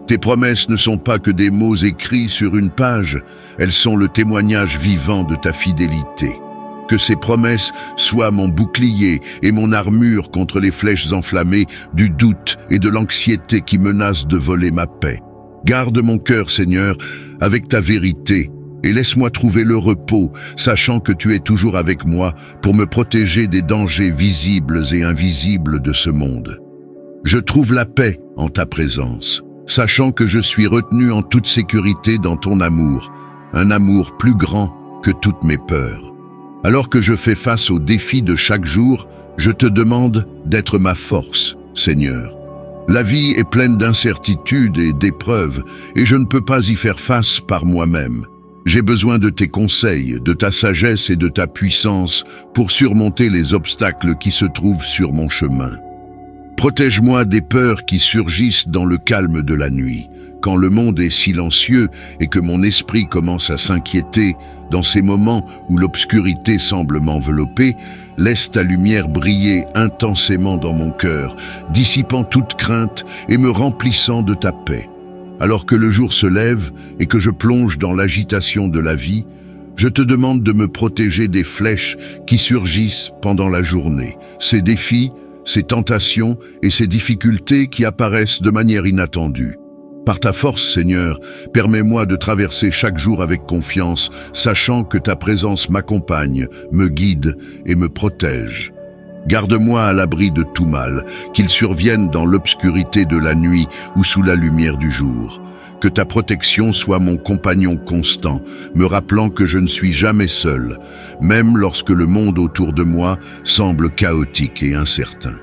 Tes promesses ne sont pas que des mots écrits sur une page, elles sont le témoignage vivant de ta fidélité. Que ces promesses soient mon bouclier et mon armure contre les flèches enflammées du doute et de l'anxiété qui menacent de voler ma paix. Garde mon cœur, Seigneur, avec ta vérité, et laisse-moi trouver le repos, sachant que tu es toujours avec moi pour me protéger des dangers visibles et invisibles de ce monde. Je trouve la paix en ta présence, sachant que je suis retenu en toute sécurité dans ton amour, un amour plus grand que toutes mes peurs. Alors que je fais face aux défis de chaque jour, je te demande d'être ma force, Seigneur. La vie est pleine d'incertitudes et d'épreuves, et je ne peux pas y faire face par moi-même. J'ai besoin de tes conseils, de ta sagesse et de ta puissance pour surmonter les obstacles qui se trouvent sur mon chemin. Protège-moi des peurs qui surgissent dans le calme de la nuit. Quand le monde est silencieux et que mon esprit commence à s'inquiéter, dans ces moments où l'obscurité semble m'envelopper, laisse ta lumière briller intensément dans mon cœur, dissipant toute crainte et me remplissant de ta paix. Alors que le jour se lève et que je plonge dans l'agitation de la vie, je te demande de me protéger des flèches qui surgissent pendant la journée, ces défis, ces tentations et ces difficultés qui apparaissent de manière inattendue. Par ta force, Seigneur, permets-moi de traverser chaque jour avec confiance, sachant que ta présence m'accompagne, me guide et me protège. Garde-moi à l'abri de tout mal, qu'il survienne dans l'obscurité de la nuit ou sous la lumière du jour. Que ta protection soit mon compagnon constant, me rappelant que je ne suis jamais seul, même lorsque le monde autour de moi semble chaotique et incertain.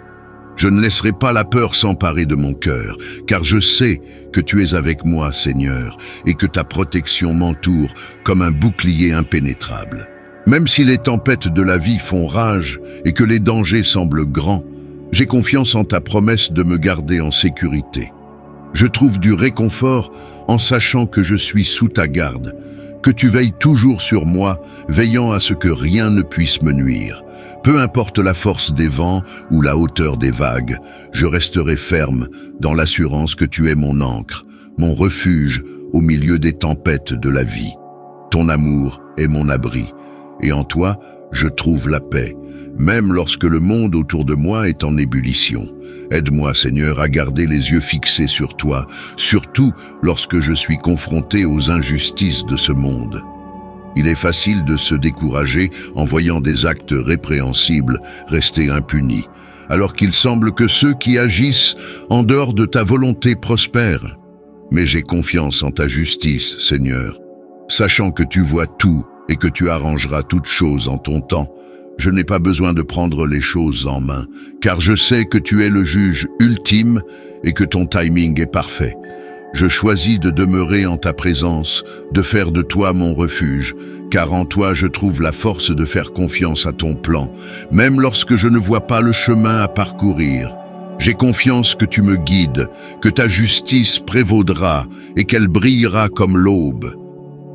Je ne laisserai pas la peur s'emparer de mon cœur, car je sais que tu es avec moi, Seigneur, et que ta protection m'entoure comme un bouclier impénétrable. Même si les tempêtes de la vie font rage et que les dangers semblent grands, j'ai confiance en ta promesse de me garder en sécurité. Je trouve du réconfort en sachant que je suis sous ta garde, que tu veilles toujours sur moi, veillant à ce que rien ne puisse me nuire. Peu importe la force des vents ou la hauteur des vagues, je resterai ferme dans l'assurance que tu es mon ancre, mon refuge au milieu des tempêtes de la vie. Ton amour est mon abri, et en toi, je trouve la paix, même lorsque le monde autour de moi est en ébullition. Aide-moi, Seigneur, à garder les yeux fixés sur toi, surtout lorsque je suis confronté aux injustices de ce monde. Il est facile de se décourager en voyant des actes répréhensibles rester impunis, alors qu'il semble que ceux qui agissent en dehors de ta volonté prospèrent. Mais j'ai confiance en ta justice, Seigneur, sachant que tu vois tout et que tu arrangeras toutes choses en ton temps. Je n'ai pas besoin de prendre les choses en main, car je sais que tu es le juge ultime et que ton timing est parfait. Je choisis de demeurer en ta présence, de faire de toi mon refuge, car en toi je trouve la force de faire confiance à ton plan, même lorsque je ne vois pas le chemin à parcourir. J'ai confiance que tu me guides, que ta justice prévaudra et qu'elle brillera comme l'aube.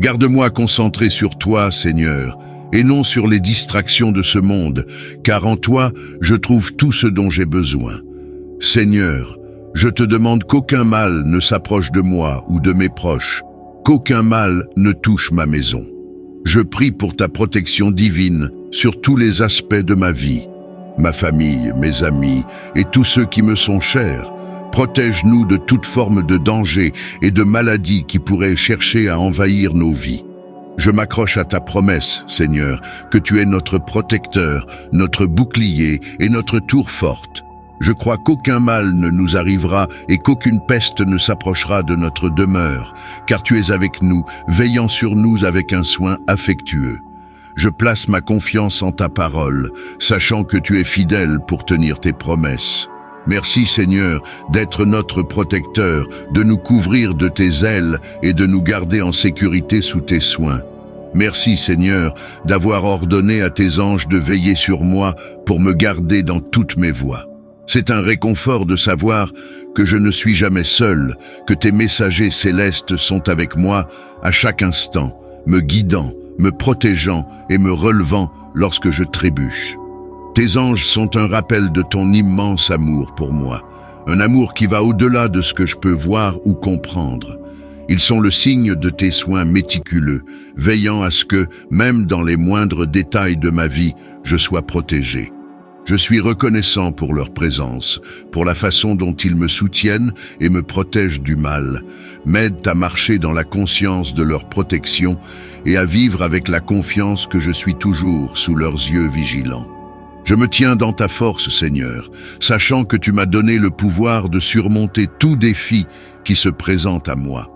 Garde-moi concentré sur toi, Seigneur, et non sur les distractions de ce monde, car en toi je trouve tout ce dont j'ai besoin. Seigneur, je te demande qu'aucun mal ne s'approche de moi ou de mes proches, qu'aucun mal ne touche ma maison. Je prie pour ta protection divine sur tous les aspects de ma vie, ma famille, mes amis et tous ceux qui me sont chers. Protège-nous de toute forme de danger et de maladie qui pourraient chercher à envahir nos vies. Je m'accroche à ta promesse, Seigneur, que tu es notre protecteur, notre bouclier et notre tour forte. Je crois qu'aucun mal ne nous arrivera et qu'aucune peste ne s'approchera de notre demeure, car tu es avec nous, veillant sur nous avec un soin affectueux. Je place ma confiance en ta parole, sachant que tu es fidèle pour tenir tes promesses. Merci Seigneur d'être notre protecteur, de nous couvrir de tes ailes et de nous garder en sécurité sous tes soins. Merci Seigneur d'avoir ordonné à tes anges de veiller sur moi pour me garder dans toutes mes voies. C'est un réconfort de savoir que je ne suis jamais seul, que tes messagers célestes sont avec moi à chaque instant, me guidant, me protégeant et me relevant lorsque je trébuche. Tes anges sont un rappel de ton immense amour pour moi, un amour qui va au-delà de ce que je peux voir ou comprendre. Ils sont le signe de tes soins méticuleux, veillant à ce que, même dans les moindres détails de ma vie, je sois protégé. Je suis reconnaissant pour leur présence, pour la façon dont ils me soutiennent et me protègent du mal, m'aident à marcher dans la conscience de leur protection et à vivre avec la confiance que je suis toujours sous leurs yeux vigilants. Je me tiens dans ta force, Seigneur, sachant que tu m'as donné le pouvoir de surmonter tout défi qui se présente à moi.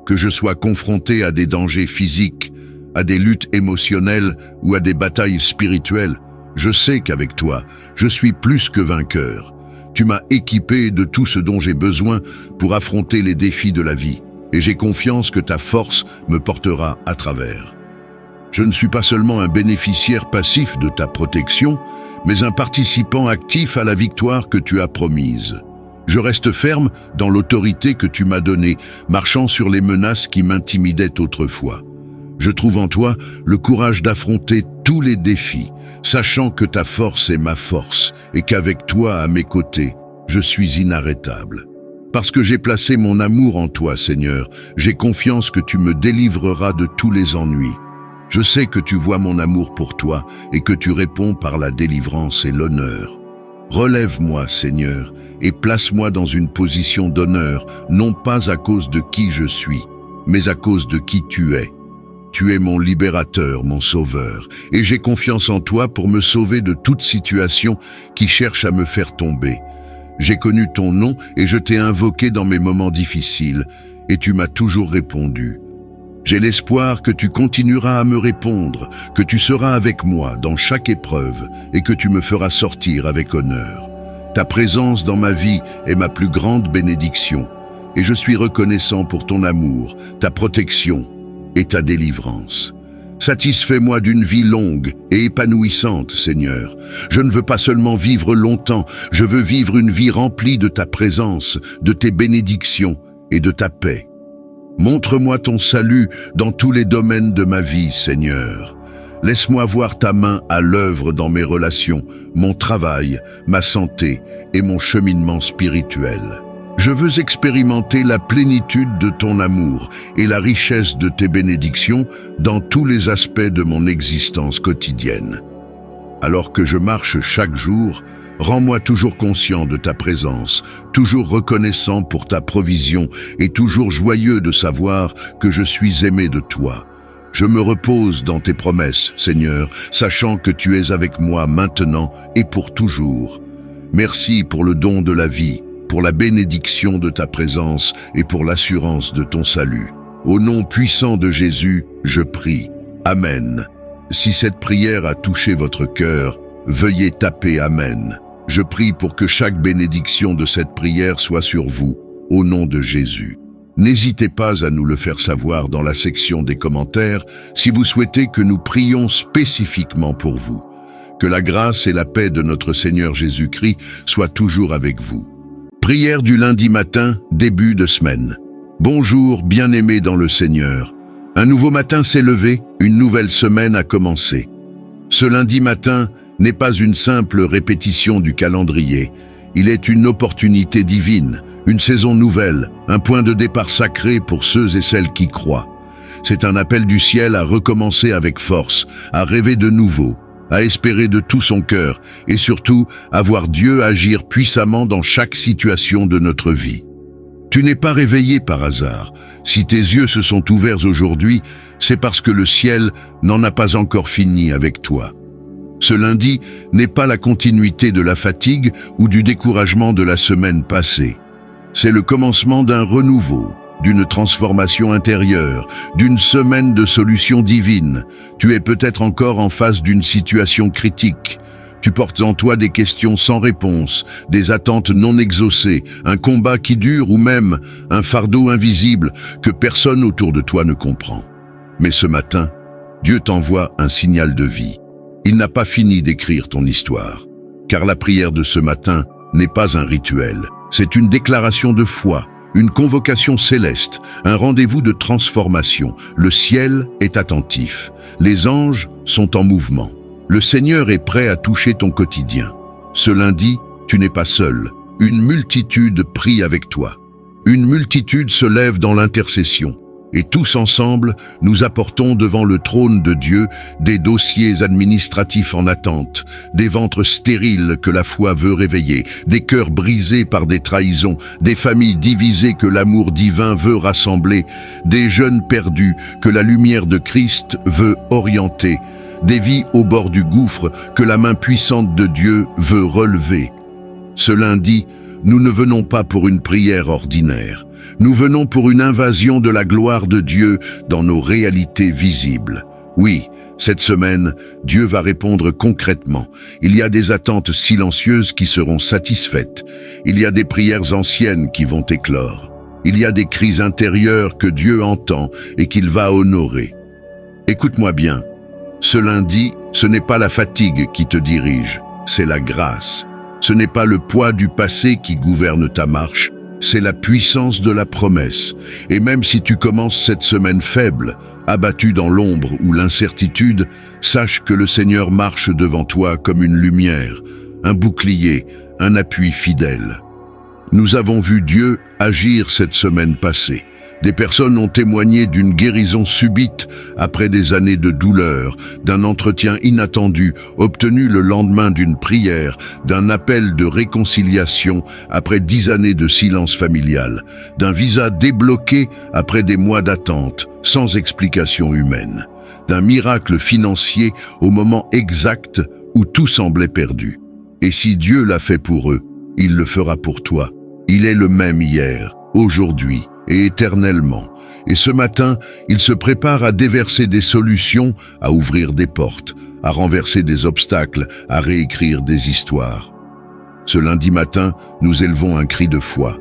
Que je sois confronté à des dangers physiques, à des luttes émotionnelles ou à des batailles spirituelles, je sais qu'avec toi, je suis plus que vainqueur. Tu m'as équipé de tout ce dont j'ai besoin pour affronter les défis de la vie, et j'ai confiance que ta force me portera à travers. Je ne suis pas seulement un bénéficiaire passif de ta protection, mais un participant actif à la victoire que tu as promise. Je reste ferme dans l'autorité que tu m'as donnée, marchant sur les menaces qui m'intimidaient autrefois. Je trouve en toi le courage d'affronter tous les défis, sachant que ta force est ma force et qu'avec toi à mes côtés, je suis inarrêtable. Parce que j'ai placé mon amour en toi, Seigneur, j'ai confiance que tu me délivreras de tous les ennuis. Je sais que tu vois mon amour pour toi et que tu réponds par la délivrance et l'honneur. Relève-moi, Seigneur, et place-moi dans une position d'honneur, non pas à cause de qui je suis, mais à cause de qui tu es. Tu es mon libérateur, mon sauveur, et j'ai confiance en toi pour me sauver de toute situation qui cherche à me faire tomber. J'ai connu ton nom et je t'ai invoqué dans mes moments difficiles, et tu m'as toujours répondu. J'ai l'espoir que tu continueras à me répondre, que tu seras avec moi dans chaque épreuve et que tu me feras sortir avec honneur. Ta présence dans ma vie est ma plus grande bénédiction, et je suis reconnaissant pour ton amour, ta protection et ta délivrance. Satisfais-moi d'une vie longue et épanouissante, Seigneur. Je ne veux pas seulement vivre longtemps, je veux vivre une vie remplie de ta présence, de tes bénédictions et de ta paix. Montre-moi ton salut dans tous les domaines de ma vie, Seigneur. Laisse-moi voir ta main à l'œuvre dans mes relations, mon travail, ma santé et mon cheminement spirituel. Je veux expérimenter la plénitude de ton amour et la richesse de tes bénédictions dans tous les aspects de mon existence quotidienne. Alors que je marche chaque jour, rends-moi toujours conscient de ta présence, toujours reconnaissant pour ta provision et toujours joyeux de savoir que je suis aimé de toi. Je me repose dans tes promesses, Seigneur, sachant que tu es avec moi maintenant et pour toujours. Merci pour le don de la vie, pour la bénédiction de ta présence et pour l'assurance de ton salut. Au nom puissant de Jésus, je prie. Amen. Si cette prière a touché votre cœur, veuillez taper Amen. Je prie pour que chaque bénédiction de cette prière soit sur vous, au nom de Jésus. N'hésitez pas à nous le faire savoir dans la section des commentaires si vous souhaitez que nous prions spécifiquement pour vous. Que la grâce et la paix de notre Seigneur Jésus-Christ soient toujours avec vous. Prière du lundi matin, début de semaine. Bonjour, bien-aimés dans le Seigneur. Un nouveau matin s'est levé, une nouvelle semaine a commencé. Ce lundi matin n'est pas une simple répétition du calendrier. Il est une opportunité divine, une saison nouvelle, un point de départ sacré pour ceux et celles qui croient. C'est un appel du ciel à recommencer avec force, à rêver de nouveau, à espérer de tout son cœur et surtout à voir Dieu agir puissamment dans chaque situation de notre vie. Tu n'es pas réveillé par hasard. Si tes yeux se sont ouverts aujourd'hui, c'est parce que le ciel n'en a pas encore fini avec toi. Ce lundi n'est pas la continuité de la fatigue ou du découragement de la semaine passée. C'est le commencement d'un renouveau, d'une transformation intérieure, d'une semaine de solutions divines. Tu es peut-être encore en face d'une situation critique. Tu portes en toi des questions sans réponse, des attentes non exaucées, un combat qui dure ou même un fardeau invisible que personne autour de toi ne comprend. Mais ce matin, Dieu t'envoie un signal de vie. Il n'a pas fini d'écrire ton histoire, car la prière de ce matin n'est pas un rituel. C'est une déclaration de foi, une convocation céleste, un rendez-vous de transformation. Le ciel est attentif, les anges sont en mouvement. Le Seigneur est prêt à toucher ton quotidien. Ce lundi, tu n'es pas seul. Une multitude prie avec toi. Une multitude se lève dans l'intercession. Et tous ensemble, nous apportons devant le trône de Dieu des dossiers administratifs en attente, des ventres stériles que la foi veut réveiller, des cœurs brisés par des trahisons, des familles divisées que l'amour divin veut rassembler, des jeunes perdus que la lumière de Christ veut orienter, des vies au bord du gouffre que la main puissante de Dieu veut relever. Ce lundi, nous ne venons pas pour une prière ordinaire. Nous venons pour une invasion de la gloire de Dieu dans nos réalités visibles. Oui, cette semaine, Dieu va répondre concrètement. Il y a des attentes silencieuses qui seront satisfaites. Il y a des prières anciennes qui vont éclore. Il y a des cris intérieurs que Dieu entend et qu'il va honorer. Écoute-moi bien. Ce lundi, ce n'est pas la fatigue qui te dirige, c'est la grâce. Ce n'est pas le poids du passé qui gouverne ta marche, c'est la puissance de la promesse. Et même si tu commences cette semaine faible, abattu dans l'ombre ou l'incertitude, sache que le Seigneur marche devant toi comme une lumière, un bouclier, un appui fidèle. Nous avons vu Dieu agir cette semaine passée. Des personnes ont témoigné d'une guérison subite après des années de douleur, d'un entretien inattendu obtenu le lendemain d'une prière, d'un appel de réconciliation après 10 années de silence familial, d'un visa débloqué après des mois d'attente, sans explication humaine, d'un miracle financier au moment exact où tout semblait perdu. Et si Dieu l'a fait pour eux, il le fera pour toi. Il est le même hier, aujourd'hui et éternellement. Et ce matin, il se prépare à déverser des solutions, à ouvrir des portes, à renverser des obstacles, à réécrire des histoires. Ce lundi matin, nous élevons un cri de foi.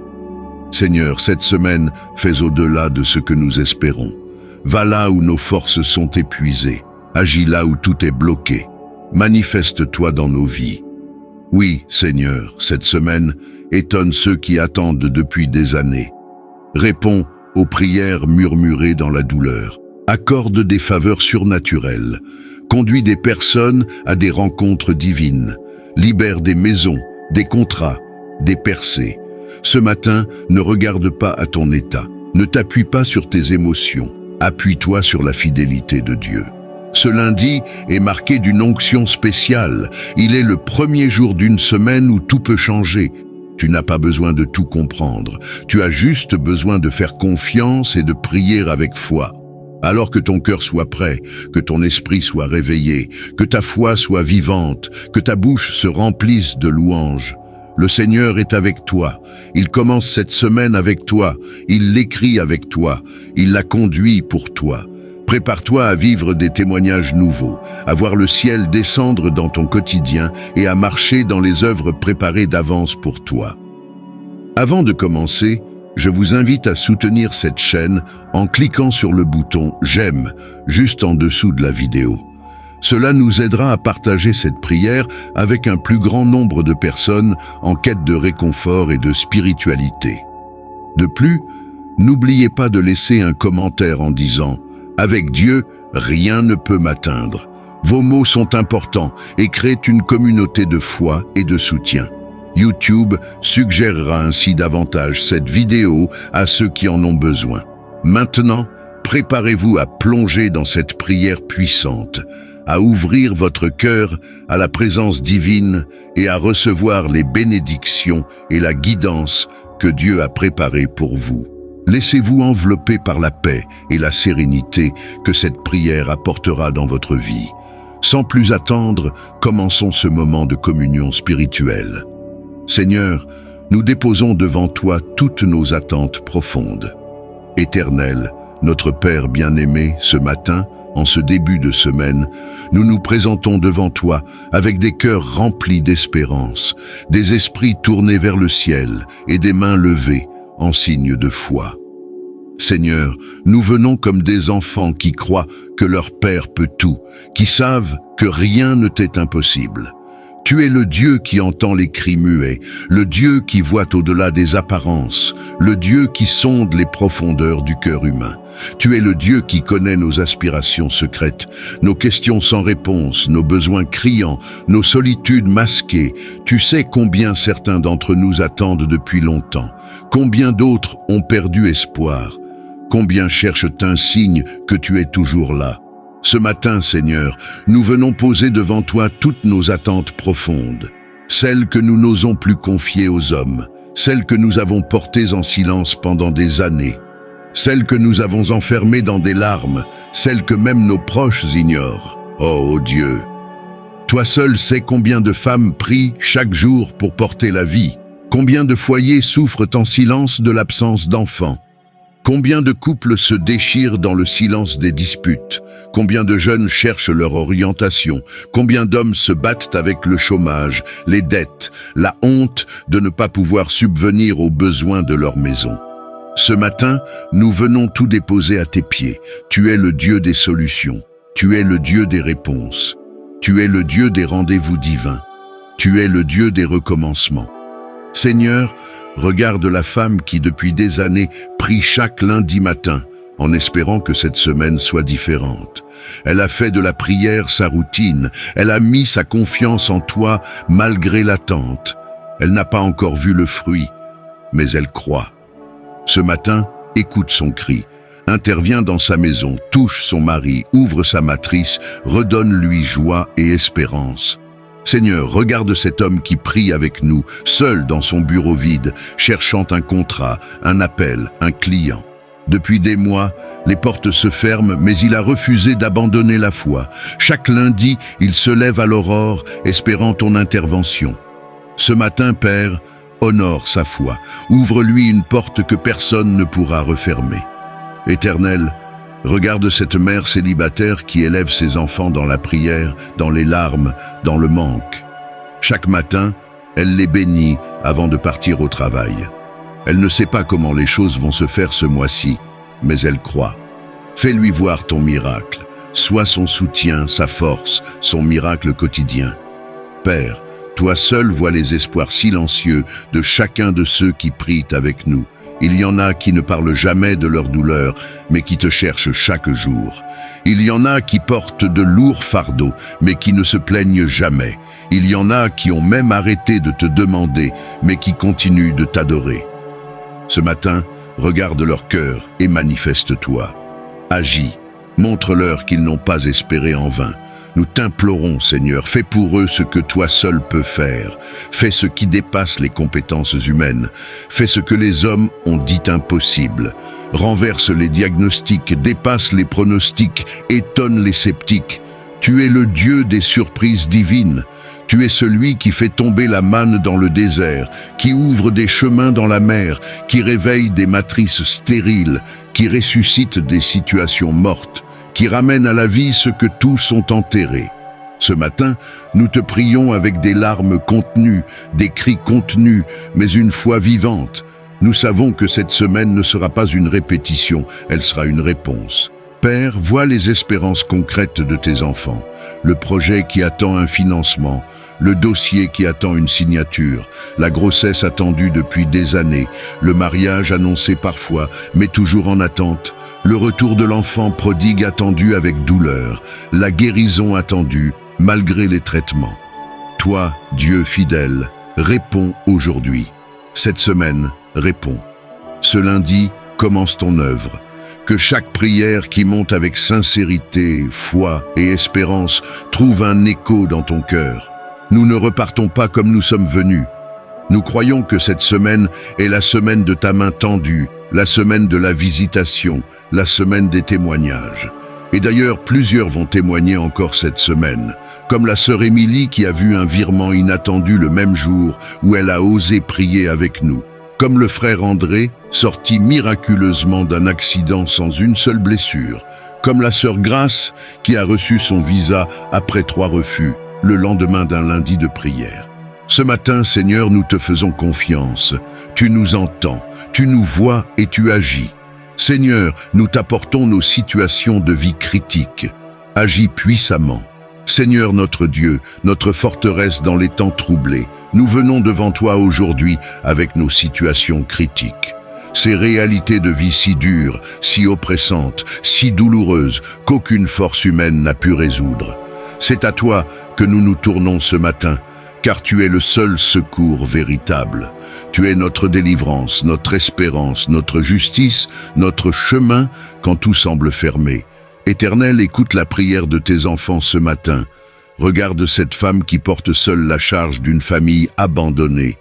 Seigneur, cette semaine, fais au-delà de ce que nous espérons. Va là où nos forces sont épuisées. Agis là où tout est bloqué. Manifeste-toi dans nos vies. Oui, Seigneur, cette semaine, étonne ceux qui attendent depuis des années. Réponds aux prières murmurées dans la douleur. Accorde des faveurs surnaturelles. Conduis des personnes à des rencontres divines. Libère des maisons, des contrats, des percées. Ce matin, ne regarde pas à ton état. Ne t'appuie pas sur tes émotions. Appuie-toi sur la fidélité de Dieu. Ce lundi est marqué d'une onction spéciale. Il est le premier jour d'une semaine où tout peut changer. Tu n'as pas besoin de tout comprendre. Tu as juste besoin de faire confiance et de prier avec foi. Alors que ton cœur soit prêt, que ton esprit soit réveillé, que ta foi soit vivante, que ta bouche se remplisse de louanges. Le Seigneur est avec toi. Il commence cette semaine avec toi. Il l'écrit avec toi. Il la conduit pour toi. Prépare-toi à vivre des témoignages nouveaux, à voir le ciel descendre dans ton quotidien et à marcher dans les œuvres préparées d'avance pour toi. Avant de commencer, je vous invite à soutenir cette chaîne en cliquant sur le bouton « J'aime » juste en dessous de la vidéo. Cela nous aidera à partager cette prière avec un plus grand nombre de personnes en quête de réconfort et de spiritualité. De plus, n'oubliez pas de laisser un commentaire en disant « Avec Dieu, rien ne peut m'atteindre ». Vos mots sont importants et créent une communauté de foi et de soutien. YouTube suggérera ainsi davantage cette vidéo à ceux qui en ont besoin. Maintenant, préparez-vous à plonger dans cette prière puissante, à ouvrir votre cœur à la présence divine et à recevoir les bénédictions et la guidance que Dieu a préparées pour vous. Laissez-vous envelopper par la paix et la sérénité que cette prière apportera dans votre vie. Sans plus attendre, commençons ce moment de communion spirituelle. Seigneur, nous déposons devant toi toutes nos attentes profondes. Éternel, notre Père bien-aimé, ce matin, en ce début de semaine, nous nous présentons devant toi avec des cœurs remplis d'espérance, des esprits tournés vers le ciel et des mains levées en signe de foi. Seigneur, nous venons comme des enfants qui croient que leur Père peut tout, qui savent que rien ne t'est impossible. Tu es le Dieu qui entend les cris muets, le Dieu qui voit au-delà des apparences, le Dieu qui sonde les profondeurs du cœur humain. Tu es le Dieu qui connaît nos aspirations secrètes, nos questions sans réponse, nos besoins criants, nos solitudes masquées. Tu sais combien certains d'entre nous attendent depuis longtemps, combien d'autres ont perdu espoir, combien cherchent un signe que tu es toujours là. Ce matin, Seigneur, nous venons poser devant toi toutes nos attentes profondes, celles que nous n'osons plus confier aux hommes, celles que nous avons portées en silence pendant des années, celles que nous avons enfermées dans des larmes, celles que même nos proches ignorent. Oh Dieu, toi seul sais combien de femmes prient chaque jour pour porter la vie, combien de foyers souffrent en silence de l'absence d'enfants. Combien de couples se déchirent dans le silence des disputes? Combien de jeunes cherchent leur orientation? Combien d'hommes se battent avec le chômage, les dettes, la honte de ne pas pouvoir subvenir aux besoins de leur maison? Ce matin, nous venons tout déposer à tes pieds. Tu es le Dieu des solutions. Tu es le Dieu des réponses. Tu es le Dieu des rendez-vous divins. Tu es le Dieu des recommencements. Seigneur, regarde la femme qui, depuis des années, prie chaque lundi matin, en espérant que cette semaine soit différente. Elle a fait de la prière sa routine. Elle a mis sa confiance en toi malgré l'attente. Elle n'a pas encore vu le fruit, mais elle croit. Ce matin, écoute son cri. Interviens dans sa maison, touche son mari, ouvre sa matrice, redonne-lui joie et espérance. Seigneur, regarde cet homme qui prie avec nous, seul dans son bureau vide, cherchant un contrat, un appel, un client. Depuis des mois, les portes se ferment, mais il a refusé d'abandonner la foi. Chaque lundi, il se lève à l'aurore, espérant ton intervention. Ce matin, Père, honore sa foi. Ouvre-lui une porte que personne ne pourra refermer. Éternel, regarde cette mère célibataire qui élève ses enfants dans la prière, dans les larmes, dans le manque. Chaque matin, elle les bénit avant de partir au travail. Elle ne sait pas comment les choses vont se faire ce mois-ci, mais elle croit. Fais-lui voir ton miracle. Sois son soutien, sa force, son miracle quotidien. Père, toi seul vois les espoirs silencieux de chacun de ceux qui prient avec nous. Il y en a qui ne parlent jamais de leur douleur, mais qui te cherchent chaque jour. Il y en a qui portent de lourds fardeaux, mais qui ne se plaignent jamais. Il y en a qui ont même arrêté de te demander, mais qui continuent de t'adorer. Ce matin, regarde leur cœur et manifeste-toi. Agis, Montre-leur qu'ils n'ont pas espéré en vain. Nous t'implorons, Seigneur, fais pour eux ce que toi seul peux faire. Fais ce qui dépasse les compétences humaines. Fais ce que les hommes ont dit impossible. Renverse les diagnostics, dépasse les pronostics, étonne les sceptiques. Tu es le Dieu des surprises divines. Tu es celui qui fait tomber la manne dans le désert, qui ouvre des chemins dans la mer, qui réveille des matrices stériles, qui ressuscite des situations mortes, qui ramène à la vie ce que tous ont enterré. Ce matin, nous te prions avec des larmes contenues, des cris contenus, mais une foi vivante. Nous savons que cette semaine ne sera pas une répétition, elle sera une réponse. Père, vois les espérances concrètes de tes enfants, le projet qui attend un financement, le dossier qui attend une signature, la grossesse attendue depuis des années, le mariage annoncé parfois, mais toujours en attente, le retour de l'enfant prodigue attendu avec douleur, la guérison attendue malgré les traitements. Toi, Dieu fidèle, réponds aujourd'hui. Cette semaine, réponds. Ce lundi, commence ton œuvre. Que chaque prière qui monte avec sincérité, foi et espérance trouve un écho dans ton cœur. Nous ne repartons pas comme nous sommes venus. Nous croyons que cette semaine est la semaine de ta main tendue, la semaine de la visitation, la semaine des témoignages. Et d'ailleurs, plusieurs vont témoigner encore cette semaine, comme la sœur Émilie qui a vu un virement inattendu le même jour où elle a osé prier avec nous. Comme le frère André, sorti miraculeusement d'un accident sans une seule blessure. Comme la sœur Grace, qui a reçu son visa après 3 refus, le lendemain d'un lundi de prière. Ce matin, Seigneur, nous te faisons confiance. Tu nous entends, tu nous vois et tu agis. Seigneur, nous t'apportons nos situations de vie critiques. Agis puissamment. Seigneur notre Dieu, notre forteresse dans les temps troublés, nous venons devant toi aujourd'hui avec nos situations critiques. Ces réalités de vie si dures, si oppressantes, si douloureuses, qu'aucune force humaine n'a pu résoudre. C'est à toi que nous nous tournons ce matin, car tu es le seul secours véritable. Tu es notre délivrance, notre espérance, notre justice, notre chemin quand tout semble fermé. Éternel, écoute la prière de tes enfants ce matin. Regarde cette femme qui porte seule la charge d'une famille abandonnée,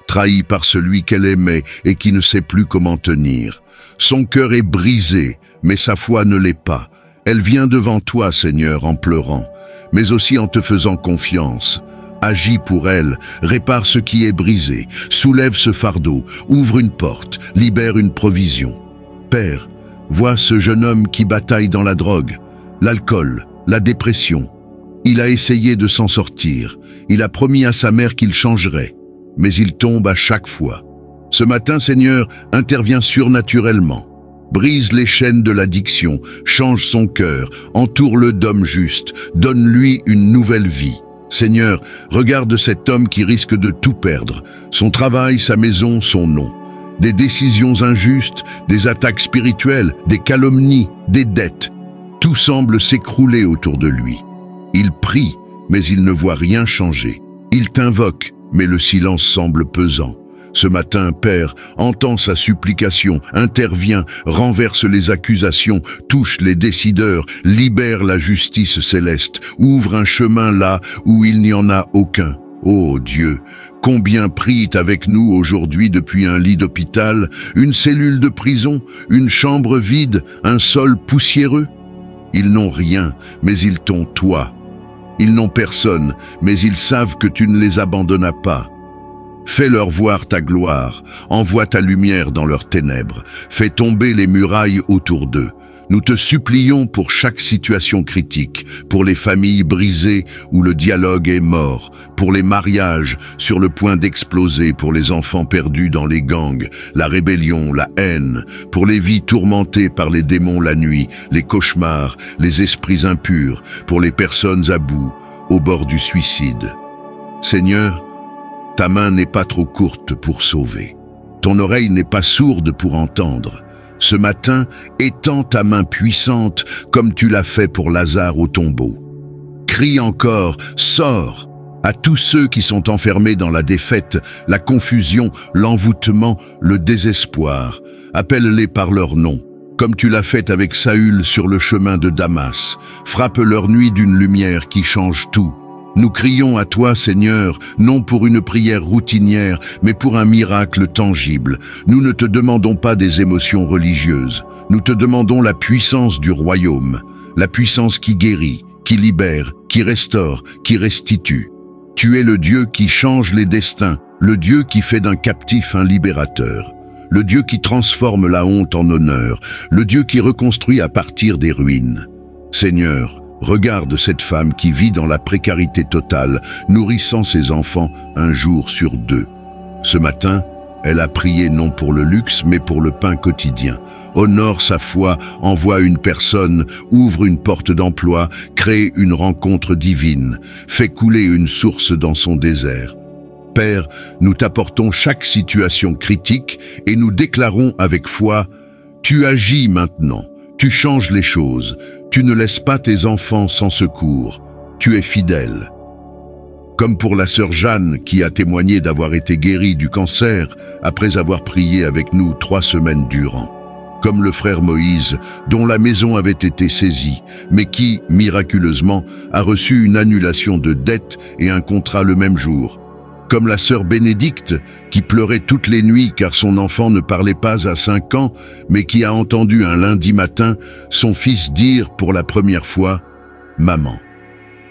trahie par celui qu'elle aimait et qui ne sait plus comment tenir. Son cœur est brisé, mais sa foi ne l'est pas. Elle vient devant toi, Seigneur, en pleurant, mais aussi en te faisant confiance. Agis pour elle, répare ce qui est brisé, soulève ce fardeau, ouvre une porte, libère une provision. Père, vois ce jeune homme qui bataille dans la drogue, l'alcool, la dépression. Il a essayé de s'en sortir. Il a promis à sa mère qu'il changerait. Mais il tombe à chaque fois. Ce matin, Seigneur, interviens surnaturellement. Brise les chaînes de l'addiction, change son cœur, entoure-le d'hommes justes, donne-lui une nouvelle vie. Seigneur, regarde cet homme qui risque de tout perdre. Son travail, sa maison, son nom. Des décisions injustes, des attaques spirituelles, des calomnies, des dettes. Tout semble s'écrouler autour de lui. Il prie, mais il ne voit rien changer. Il t'invoque, mais le silence semble pesant. Ce matin, Père, entends sa supplication, intervient, renverse les accusations, touche les décideurs, libère la justice céleste, ouvre un chemin là où il n'y en a aucun. Ô Dieu, combien prient avec nous aujourd'hui depuis un lit d'hôpital, une cellule de prison, une chambre vide, un sol poussiéreux? Ils n'ont rien, mais ils t'ont toi. Ils n'ont personne, mais ils savent que tu ne les abandonnes pas. Fais-leur voir ta gloire, envoie ta lumière dans leurs ténèbres, fais tomber les murailles autour d'eux. Nous te supplions pour chaque situation critique, pour les familles brisées où le dialogue est mort, pour les mariages sur le point d'exploser, pour les enfants perdus dans les gangs, la rébellion, la haine, pour les vies tourmentées par les démons la nuit, les cauchemars, les esprits impurs, pour les personnes à bout, au bord du suicide. Seigneur, ta main n'est pas trop courte pour sauver. Ton oreille n'est pas sourde pour entendre. Ce matin, étends ta main puissante comme tu l'as fait pour Lazare au tombeau. Crie encore, sors à tous ceux qui sont enfermés dans la défaite, la confusion, l'envoûtement, le désespoir. Appelle-les par leur nom. comme tu l'as fait avec Saül sur le chemin de Damas. Frappe leur nuit d'une lumière qui change tout. Nous crions à toi, Seigneur, non pour une prière routinière, mais pour un miracle tangible. Nous ne te demandons pas des émotions religieuses. Nous te demandons la puissance du royaume, la puissance qui guérit, qui libère, qui restaure, qui restitue. Tu es le Dieu qui change les destins, le Dieu qui fait d'un captif un libérateur, le Dieu qui transforme la honte en honneur, le Dieu qui reconstruit à partir des ruines. Seigneur, regarde cette femme qui vit dans la précarité totale, nourrissant ses enfants un jour sur deux. Ce matin, elle a prié non pour le luxe, mais pour le pain quotidien. Honore sa foi, envoie une personne, ouvre une porte d'emploi, crée une rencontre divine, fait couler une source dans son désert. Père, nous t'apportons chaque situation critique et nous déclarons avec foi, « Tu agis maintenant, tu changes les choses, tu ne laisses pas tes enfants sans secours, tu es fidèle. » Comme pour la sœur Jeanne qui a témoigné d'avoir été guérie du cancer après avoir prié avec nous 3 semaines durant. Comme le frère Moïse, dont la maison avait été saisie, mais qui, miraculeusement, a reçu une annulation de dette et un contrat le même jour. Comme la sœur Bénédicte, qui pleurait toutes les nuits car son enfant ne parlait pas à 5 ans, mais qui a entendu un lundi matin son fils dire pour la première fois « Maman ».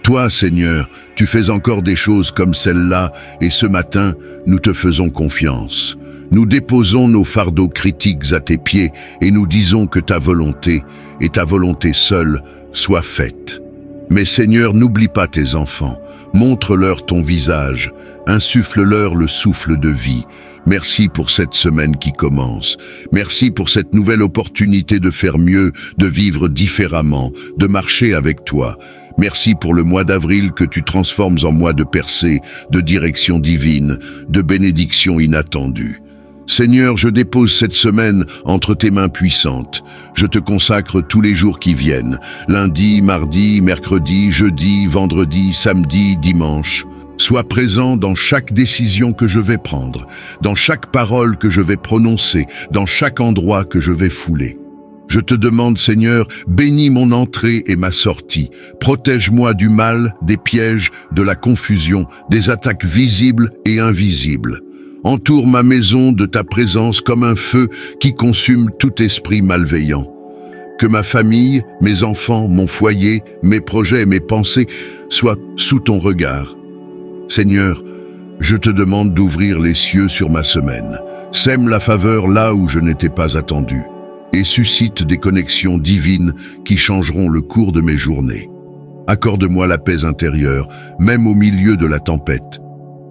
Toi, Seigneur, tu fais encore des choses comme celle-là, et ce matin, nous te faisons confiance. Nous déposons nos fardeaux critiques à tes pieds et nous disons que ta volonté, et ta volonté seule, soit faite. Mais Seigneur, n'oublie pas tes enfants, montre-leur ton visage, insuffle-leur le souffle de vie. Merci pour cette semaine qui commence. Merci pour cette nouvelle opportunité de faire mieux, de vivre différemment, de marcher avec toi. Merci pour le mois d'avril que tu transformes en mois de percée, de direction divine, de bénédiction inattendue. Seigneur, je dépose cette semaine entre tes mains puissantes. Je te consacre tous les jours qui viennent, lundi, mardi, mercredi, jeudi, vendredi, samedi, dimanche. Sois présent dans chaque décision que je vais prendre, dans chaque parole que je vais prononcer, dans chaque endroit que je vais fouler. Je te demande, Seigneur, bénis mon entrée et ma sortie. Protège-moi du mal, des pièges, de la confusion, des attaques visibles et invisibles. Entoure ma maison de ta présence comme un feu qui consume tout esprit malveillant. Que ma famille, mes enfants, mon foyer, mes projets et mes pensées soient sous ton regard. Seigneur, je te demande d'ouvrir les cieux sur ma semaine. Sème la faveur là où je n'étais pas attendu. Et suscite des connexions divines qui changeront le cours de mes journées. Accorde-moi la paix intérieure, même au milieu de la tempête.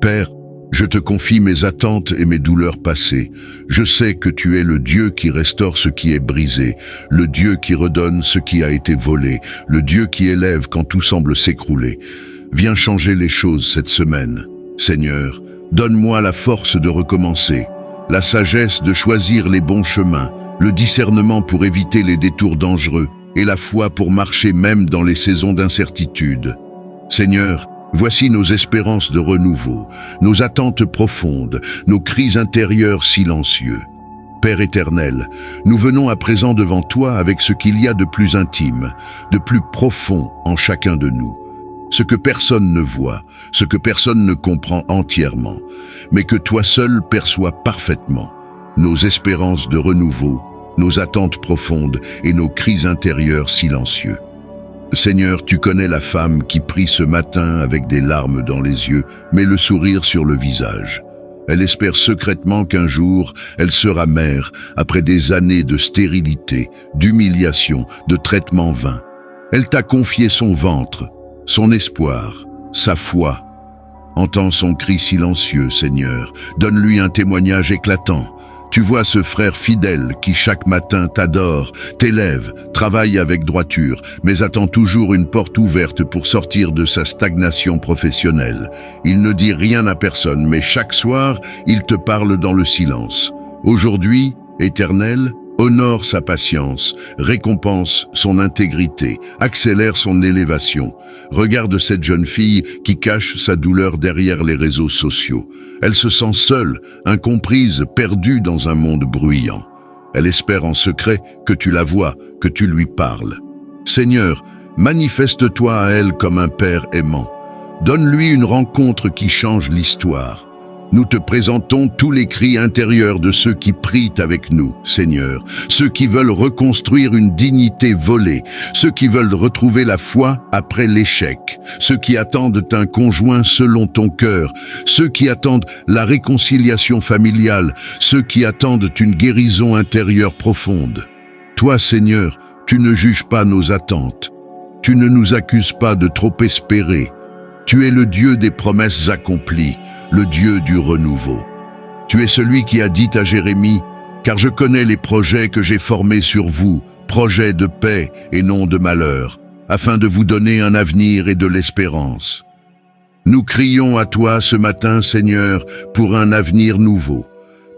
Père, je te confie mes attentes et mes douleurs passées. Je sais que tu es le Dieu qui restaure ce qui est brisé, le Dieu qui redonne ce qui a été volé, le Dieu qui élève quand tout semble s'écrouler. Viens changer les choses cette semaine. Seigneur, donne-moi la force de recommencer, la sagesse de choisir les bons chemins, le discernement pour éviter les détours dangereux et la foi pour marcher même dans les saisons d'incertitude. Seigneur, voici nos espérances de renouveau, nos attentes profondes, nos cris intérieurs silencieux. Père éternel, nous venons à présent devant toi avec ce qu'il y a de plus intime, de plus profond en chacun de nous. Ce que personne ne voit, ce que personne ne comprend entièrement, mais que toi seul perçois parfaitement. Nos espérances de renouveau, nos attentes profondes et nos cris intérieurs silencieux. Seigneur, tu connais la femme qui prie ce matin avec des larmes dans les yeux, mais le sourire sur le visage. Elle espère secrètement qu'un jour, elle sera mère après des années de stérilité, d'humiliation, de traitements vains. Elle t'a confié son ventre, son espoir, sa foi. Entends son cri silencieux, Seigneur. Donne-lui un témoignage éclatant. Tu vois ce frère fidèle qui chaque matin t'adore, t'élève, travaille avec droiture, mais attend toujours une porte ouverte pour sortir de sa stagnation professionnelle. Il ne dit rien à personne, mais chaque soir, il te parle dans le silence. Aujourd'hui, Éternel, honore sa patience, récompense son intégrité, accélère son élévation. Regarde cette jeune fille qui cache sa douleur derrière les réseaux sociaux. Elle se sent seule, incomprise, perdue dans un monde bruyant. Elle espère en secret que tu la vois, que tu lui parles. Seigneur, manifeste-toi à elle comme un père aimant. Donne-lui une rencontre qui change l'histoire. Nous te présentons tous les cris intérieurs de ceux qui prient avec nous, Seigneur, ceux qui veulent reconstruire une dignité volée, ceux qui veulent retrouver la foi après l'échec, ceux qui attendent un conjoint selon ton cœur, ceux qui attendent la réconciliation familiale, ceux qui attendent une guérison intérieure profonde. Toi, Seigneur, tu ne juges pas nos attentes. Tu ne nous accuses pas de trop espérer. Tu es le Dieu des promesses accomplies, le Dieu du renouveau. Tu es celui qui a dit à Jérémie, « Car je connais les projets que j'ai formés sur vous, projets de paix et non de malheur, afin de vous donner un avenir et de l'espérance. » Nous crions à toi ce matin, Seigneur, pour un avenir nouveau.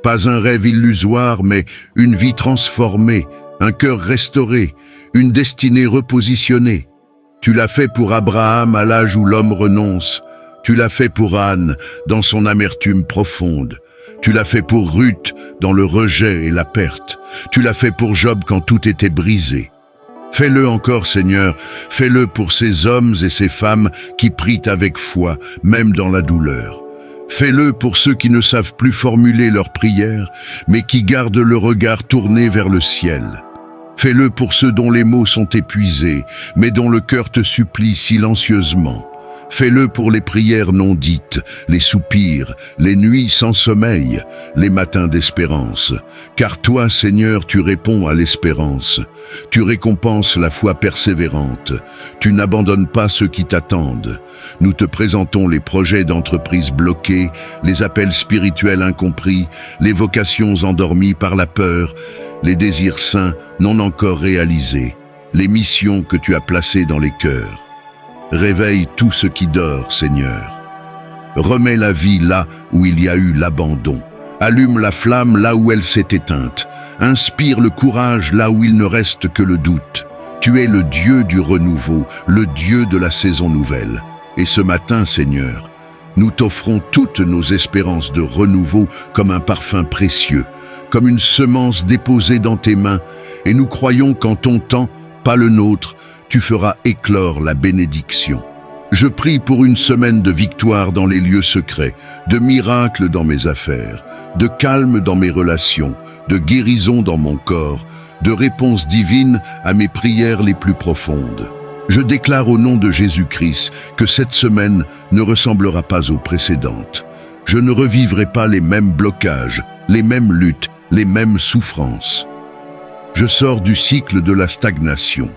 Pas un rêve illusoire, mais une vie transformée, un cœur restauré, une destinée repositionnée. Tu l'as fait pour Abraham à l'âge où l'homme renonce. Tu l'as fait pour Anne dans son amertume profonde. Tu l'as fait pour Ruth dans le rejet et la perte. Tu l'as fait pour Job quand tout était brisé. Fais-le encore, Seigneur, fais-le pour ces hommes et ces femmes qui prient avec foi, même dans la douleur. Fais-le pour ceux qui ne savent plus formuler leurs prières, mais qui gardent le regard tourné vers le ciel. Fais-le pour ceux dont les mots sont épuisés, mais dont le cœur te supplie silencieusement. Fais-le pour les prières non dites, les soupirs, les nuits sans sommeil, les matins d'espérance. Car toi, Seigneur, tu réponds à l'espérance. Tu récompenses la foi persévérante. Tu n'abandonnes pas ceux qui t'attendent. Nous te présentons les projets d'entreprise bloqués, les appels spirituels incompris, les vocations endormies par la peur, les désirs saints non encore réalisés, les missions que tu as placées dans les cœurs. Réveille tout ce qui dort, Seigneur. Remets la vie là où il y a eu l'abandon. Allume la flamme là où elle s'est éteinte. Inspire le courage là où il ne reste que le doute. Tu es le Dieu du renouveau, le Dieu de la saison nouvelle. Et ce matin, Seigneur, nous t'offrons toutes nos espérances de renouveau comme un parfum précieux, comme une semence déposée dans tes mains, et nous croyons qu'en ton temps, pas le nôtre, tu feras éclore la bénédiction. Je prie pour une semaine de victoire dans les lieux secrets, de miracles dans mes affaires, de calme dans mes relations, de guérison dans mon corps, de réponses divines à mes prières les plus profondes. Je déclare au nom de Jésus-Christ que cette semaine ne ressemblera pas aux précédentes. Je ne revivrai pas les mêmes blocages, les mêmes luttes, les mêmes souffrances. Je sors du cycle de la stagnation.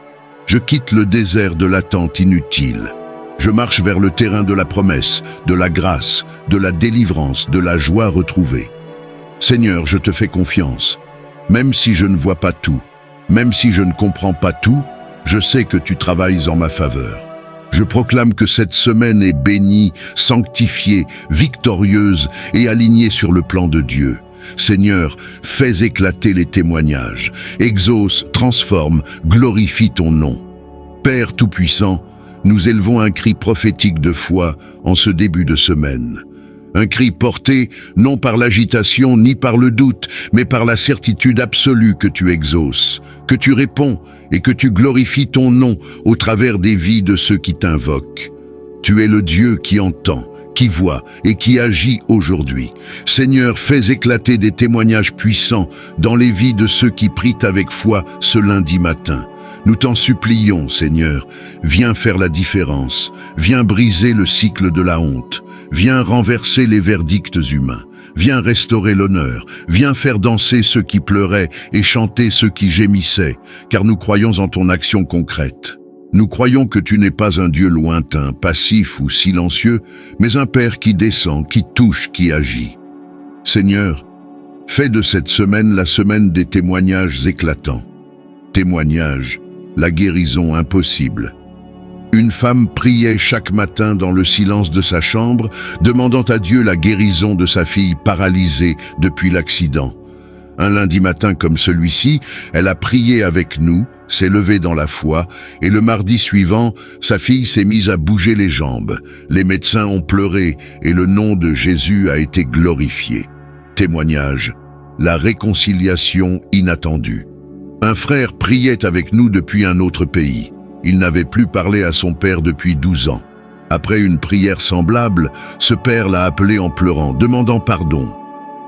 Je quitte le désert de l'attente inutile. Je marche vers le terrain de la promesse, de la grâce, de la délivrance, de la joie retrouvée. Seigneur, je te fais confiance. Même si je ne vois pas tout, même si je ne comprends pas tout, je sais que tu travailles en ma faveur. Je proclame que cette semaine est bénie, sanctifiée, victorieuse et alignée sur le plan de Dieu. Seigneur, fais éclater les témoignages, exauce, transforme, glorifie ton nom. Père Tout-Puissant, nous élevons un cri prophétique de foi en ce début de semaine. Un cri porté non par l'agitation ni par le doute, mais par la certitude absolue que tu exauces, que tu réponds et que tu glorifies ton nom au travers des vies de ceux qui t'invoquent. Tu es le Dieu qui entend, qui voit et qui agit aujourd'hui. Seigneur, fais éclater des témoignages puissants dans les vies de ceux qui prient avec foi ce lundi matin. Nous t'en supplions, Seigneur, viens faire la différence, viens briser le cycle de la honte, viens renverser les verdicts humains, viens restaurer l'honneur, viens faire danser ceux qui pleuraient et chanter ceux qui gémissaient, car nous croyons en ton action concrète. Nous croyons que tu n'es pas un Dieu lointain, passif ou silencieux, mais un Père qui descend, qui touche, qui agit. Seigneur, fais de cette semaine la semaine des témoignages éclatants. Témoignages, la guérison impossible. Une femme priait chaque matin dans le silence de sa chambre, demandant à Dieu la guérison de sa fille paralysée depuis l'accident. Un lundi matin comme celui-ci, elle a prié avec nous, s'est levée dans la foi, et le mardi suivant, sa fille s'est mise à bouger les jambes. Les médecins ont pleuré, et le nom de Jésus a été glorifié. Témoignage, la réconciliation inattendue. Un frère priait avec nous depuis un autre pays. Il n'avait plus parlé à son père depuis 12 ans. Après une prière semblable, ce père l'a appelé en pleurant, demandant pardon.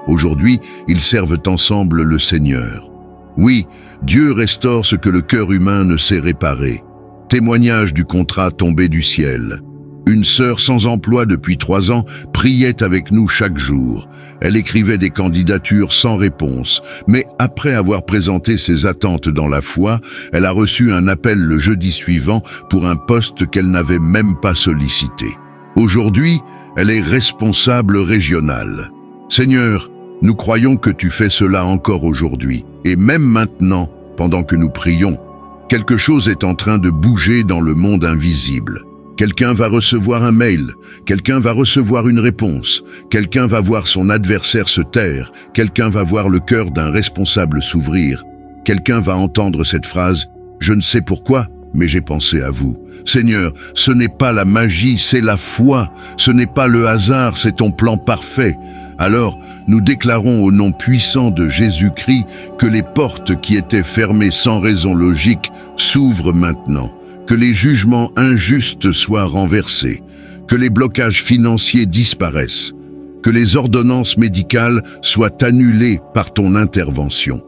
Aujourd'hui, ils servent ensemble le Seigneur. Oui, Dieu restaure ce que le cœur humain ne sait réparer. Témoignage du contrat tombé du ciel. Une sœur sans emploi depuis 3 ans priait avec nous chaque jour. Elle écrivait des candidatures sans réponse, mais après avoir présenté ses attentes dans la foi, elle a reçu un appel le jeudi suivant pour un poste qu'elle n'avait même pas sollicité. Aujourd'hui, elle est responsable régionale. Seigneur, nous croyons que tu fais cela encore aujourd'hui, et même maintenant, pendant que nous prions, quelque chose est en train de bouger dans le monde invisible. Quelqu'un va recevoir un mail, quelqu'un va recevoir une réponse, quelqu'un va voir son adversaire se taire, quelqu'un va voir le cœur d'un responsable s'ouvrir, quelqu'un va entendre cette phrase « Je ne sais pourquoi, mais j'ai pensé à vous ». Seigneur, ce n'est pas la magie, c'est la foi, ce n'est pas le hasard, c'est ton plan parfait. Alors, nous déclarons au nom puissant de Jésus-Christ que les portes qui étaient fermées sans raison logique s'ouvrent maintenant. Que les jugements injustes soient renversés, que les blocages financiers disparaissent, que les ordonnances médicales soient annulées par ton intervention,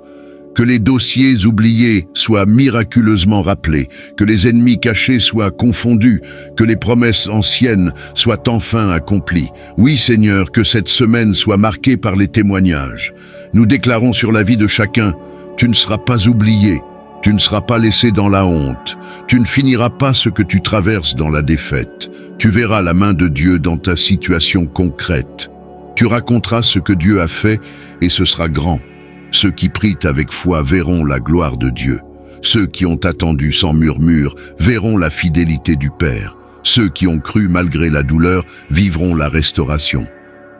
que les dossiers oubliés soient miraculeusement rappelés, que les ennemis cachés soient confondus, que les promesses anciennes soient enfin accomplies. Oui, Seigneur, que cette semaine soit marquée par les témoignages. Nous déclarons sur la vie de chacun, tu ne seras pas oublié. Tu ne seras pas laissé dans la honte. Tu ne finiras pas ce que tu traverses dans la défaite. Tu verras la main de Dieu dans ta situation concrète. Tu raconteras ce que Dieu a fait et ce sera grand. Ceux qui prient avec foi verront la gloire de Dieu. Ceux qui ont attendu sans murmure verront la fidélité du Père. Ceux qui ont cru malgré la douleur vivront la restauration.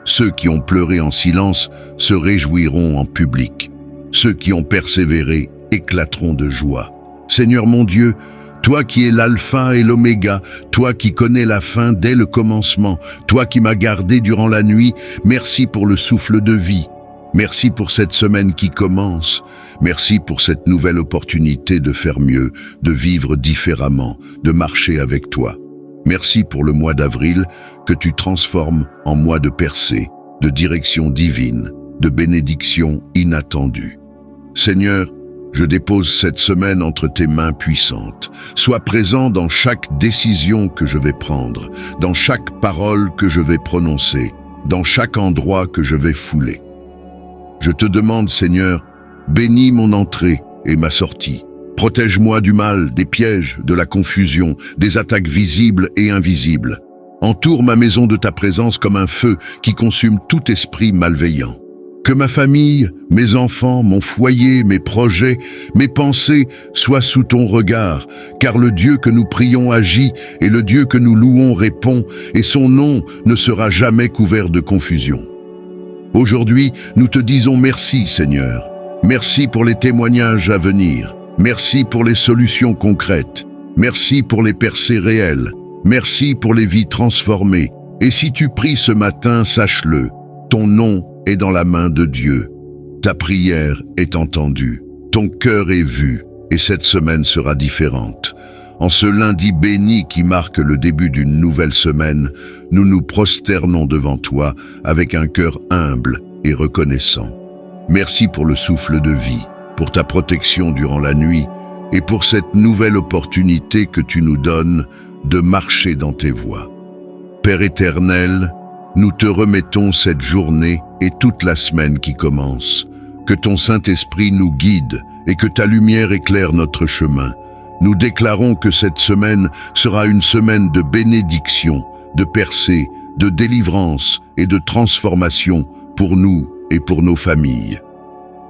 Ceux qui ont pleuré en silence se réjouiront en public. Ceux qui ont persévéré éclateront de joie. Seigneur mon Dieu, toi qui es l'alpha et l'oméga, toi qui connais la fin dès le commencement, toi qui m'as gardé durant la nuit, merci pour le souffle de vie. Merci pour cette semaine qui commence. Merci pour cette nouvelle opportunité de faire mieux, de vivre différemment, de marcher avec toi. Merci pour le mois d'avril que tu transformes en mois de percée, de direction divine, de bénédiction inattendue. Seigneur, je dépose cette semaine entre tes mains puissantes. Sois présent dans chaque décision que je vais prendre, dans chaque parole que je vais prononcer, dans chaque endroit que je vais fouler. Je te demande, Seigneur, bénis mon entrée et ma sortie. Protège-moi du mal, des pièges, de la confusion, des attaques visibles et invisibles. Entoure ma maison de ta présence comme un feu qui consume tout esprit malveillant. Que ma famille, mes enfants, mon foyer, mes projets, mes pensées soient sous ton regard, car le Dieu que nous prions agit et le Dieu que nous louons répond, et son nom ne sera jamais couvert de confusion. Aujourd'hui, nous te disons merci, Seigneur. Merci pour les témoignages à venir. Merci pour les solutions concrètes. Merci pour les percées réelles. Merci pour les vies transformées. Et si tu pries ce matin, sache-le, ton nom est dans la main de Dieu. Ta prière est entendue, ton cœur est vu, et cette semaine sera différente. En ce lundi béni qui marque le début d'une nouvelle semaine, nous nous prosternons devant toi avec un cœur humble et reconnaissant. Merci pour le souffle de vie, pour ta protection durant la nuit, et pour cette nouvelle opportunité que tu nous donnes de marcher dans tes voies. Père éternel, nous te remettons cette journée et toute la semaine qui commence. Que ton Saint-Esprit nous guide et que ta lumière éclaire notre chemin. Nous déclarons que cette semaine sera une semaine de bénédiction, de percée, de délivrance et de transformation pour nous et pour nos familles.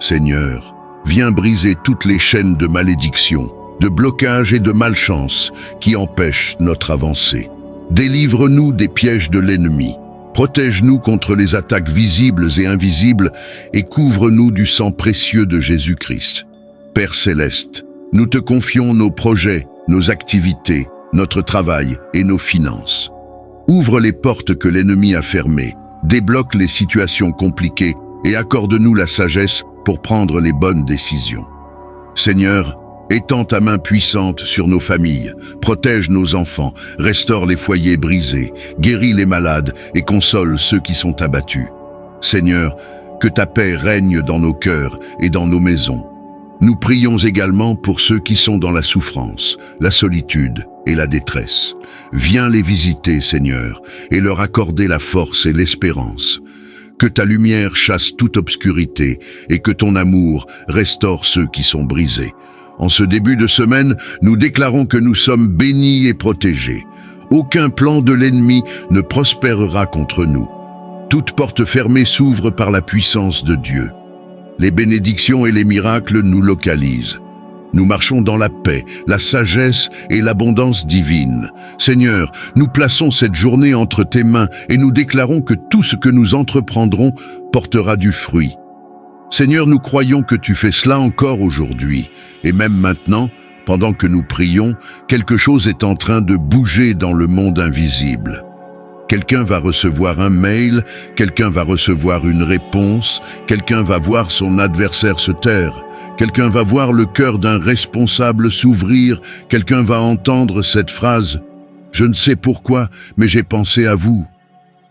Seigneur, viens briser toutes les chaînes de malédiction, de blocage et de malchance qui empêchent notre avancée. Délivre-nous des pièges de l'ennemi. Protège-nous contre les attaques visibles et invisibles et couvre-nous du sang précieux de Jésus-Christ. Père céleste, nous te confions nos projets, nos activités, notre travail et nos finances. Ouvre les portes que l'ennemi a fermées, débloque les situations compliquées et accorde-nous la sagesse pour prendre les bonnes décisions. Seigneur, étends ta main puissante sur nos familles, protège nos enfants, restaure les foyers brisés, guéris les malades et console ceux qui sont abattus. Seigneur, que ta paix règne dans nos cœurs et dans nos maisons. Nous prions également pour ceux qui sont dans la souffrance, la solitude et la détresse. Viens les visiter, Seigneur, et leur accorder la force et l'espérance. Que ta lumière chasse toute obscurité et que ton amour restaure ceux qui sont brisés. En ce début de semaine, nous déclarons que nous sommes bénis et protégés. Aucun plan de l'ennemi ne prospérera contre nous. Toute porte fermée s'ouvre par la puissance de Dieu. Les bénédictions et les miracles nous localisent. Nous marchons dans la paix, la sagesse et l'abondance divine. Seigneur, nous plaçons cette journée entre tes mains et nous déclarons que tout ce que nous entreprendrons portera du fruit. Seigneur, nous croyons que tu fais cela encore aujourd'hui. Et même maintenant, pendant que nous prions, quelque chose est en train de bouger dans le monde invisible. Quelqu'un va recevoir un mail, quelqu'un va recevoir une réponse, quelqu'un va voir son adversaire se taire, quelqu'un va voir le cœur d'un responsable s'ouvrir, quelqu'un va entendre cette phrase « Je ne sais pourquoi, mais j'ai pensé à vous ».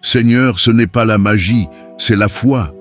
Seigneur, ce n'est pas la magie, c'est la foi.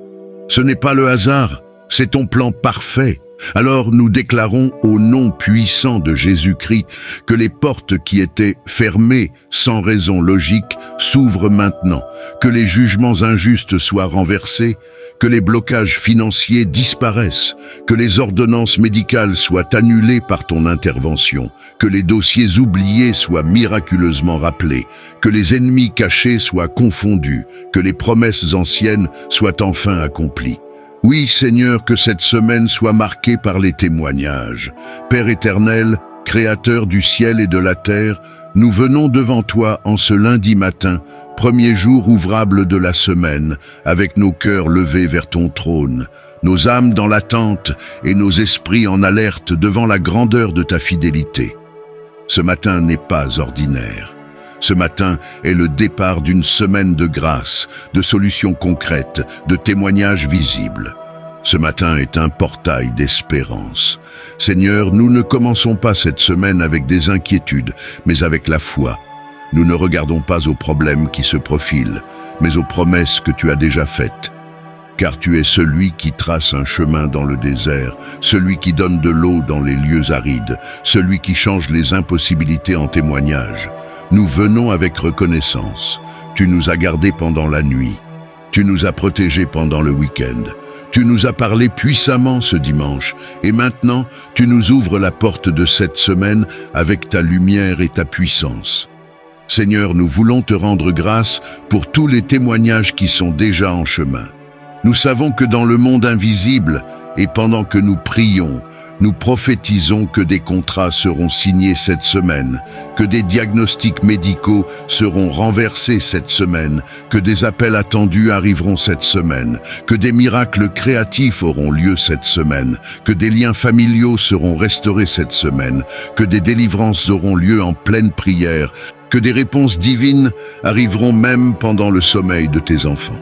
Ce n'est pas le hasard, c'est ton plan parfait. Alors nous déclarons au nom puissant de Jésus-Christ que les portes qui étaient fermées sans raison logique s'ouvrent maintenant, que les jugements injustes soient renversés, que les blocages financiers disparaissent, que les ordonnances médicales soient annulées par ton intervention, que les dossiers oubliés soient miraculeusement rappelés, que les ennemis cachés soient confondus, que les promesses anciennes soient enfin accomplies. Oui, Seigneur, que cette semaine soit marquée par les témoignages. Père éternel, Créateur du ciel et de la terre, nous venons devant toi en ce lundi matin, premier jour ouvrable de la semaine, avec nos cœurs levés vers ton trône, nos âmes dans l'attente et nos esprits en alerte devant la grandeur de ta fidélité. Ce matin n'est pas ordinaire. Ce matin est le départ d'une semaine de grâce, de solutions concrètes, de témoignages visibles. Ce matin est un portail d'espérance. Seigneur, nous ne commençons pas cette semaine avec des inquiétudes, mais avec la foi. Nous ne regardons pas aux problèmes qui se profilent, mais aux promesses que tu as déjà faites. Car tu es celui qui trace un chemin dans le désert, celui qui donne de l'eau dans les lieux arides, celui qui change les impossibilités en témoignages. Nous venons avec reconnaissance. Tu nous as gardés pendant la nuit. Tu nous as protégés pendant le week-end. Tu nous as parlé puissamment ce dimanche. Et maintenant, tu nous ouvres la porte de cette semaine avec ta lumière et ta puissance. Seigneur, nous voulons te rendre grâce pour tous les témoignages qui sont déjà en chemin. Nous savons que dans le monde invisible, et pendant que nous prions, nous prophétisons que des contrats seront signés cette semaine, que des diagnostics médicaux seront renversés cette semaine, que des appels attendus arriveront cette semaine, que des miracles créatifs auront lieu cette semaine, que des liens familiaux seront restaurés cette semaine, que des délivrances auront lieu en pleine prière, que des réponses divines arriveront même pendant le sommeil de tes enfants.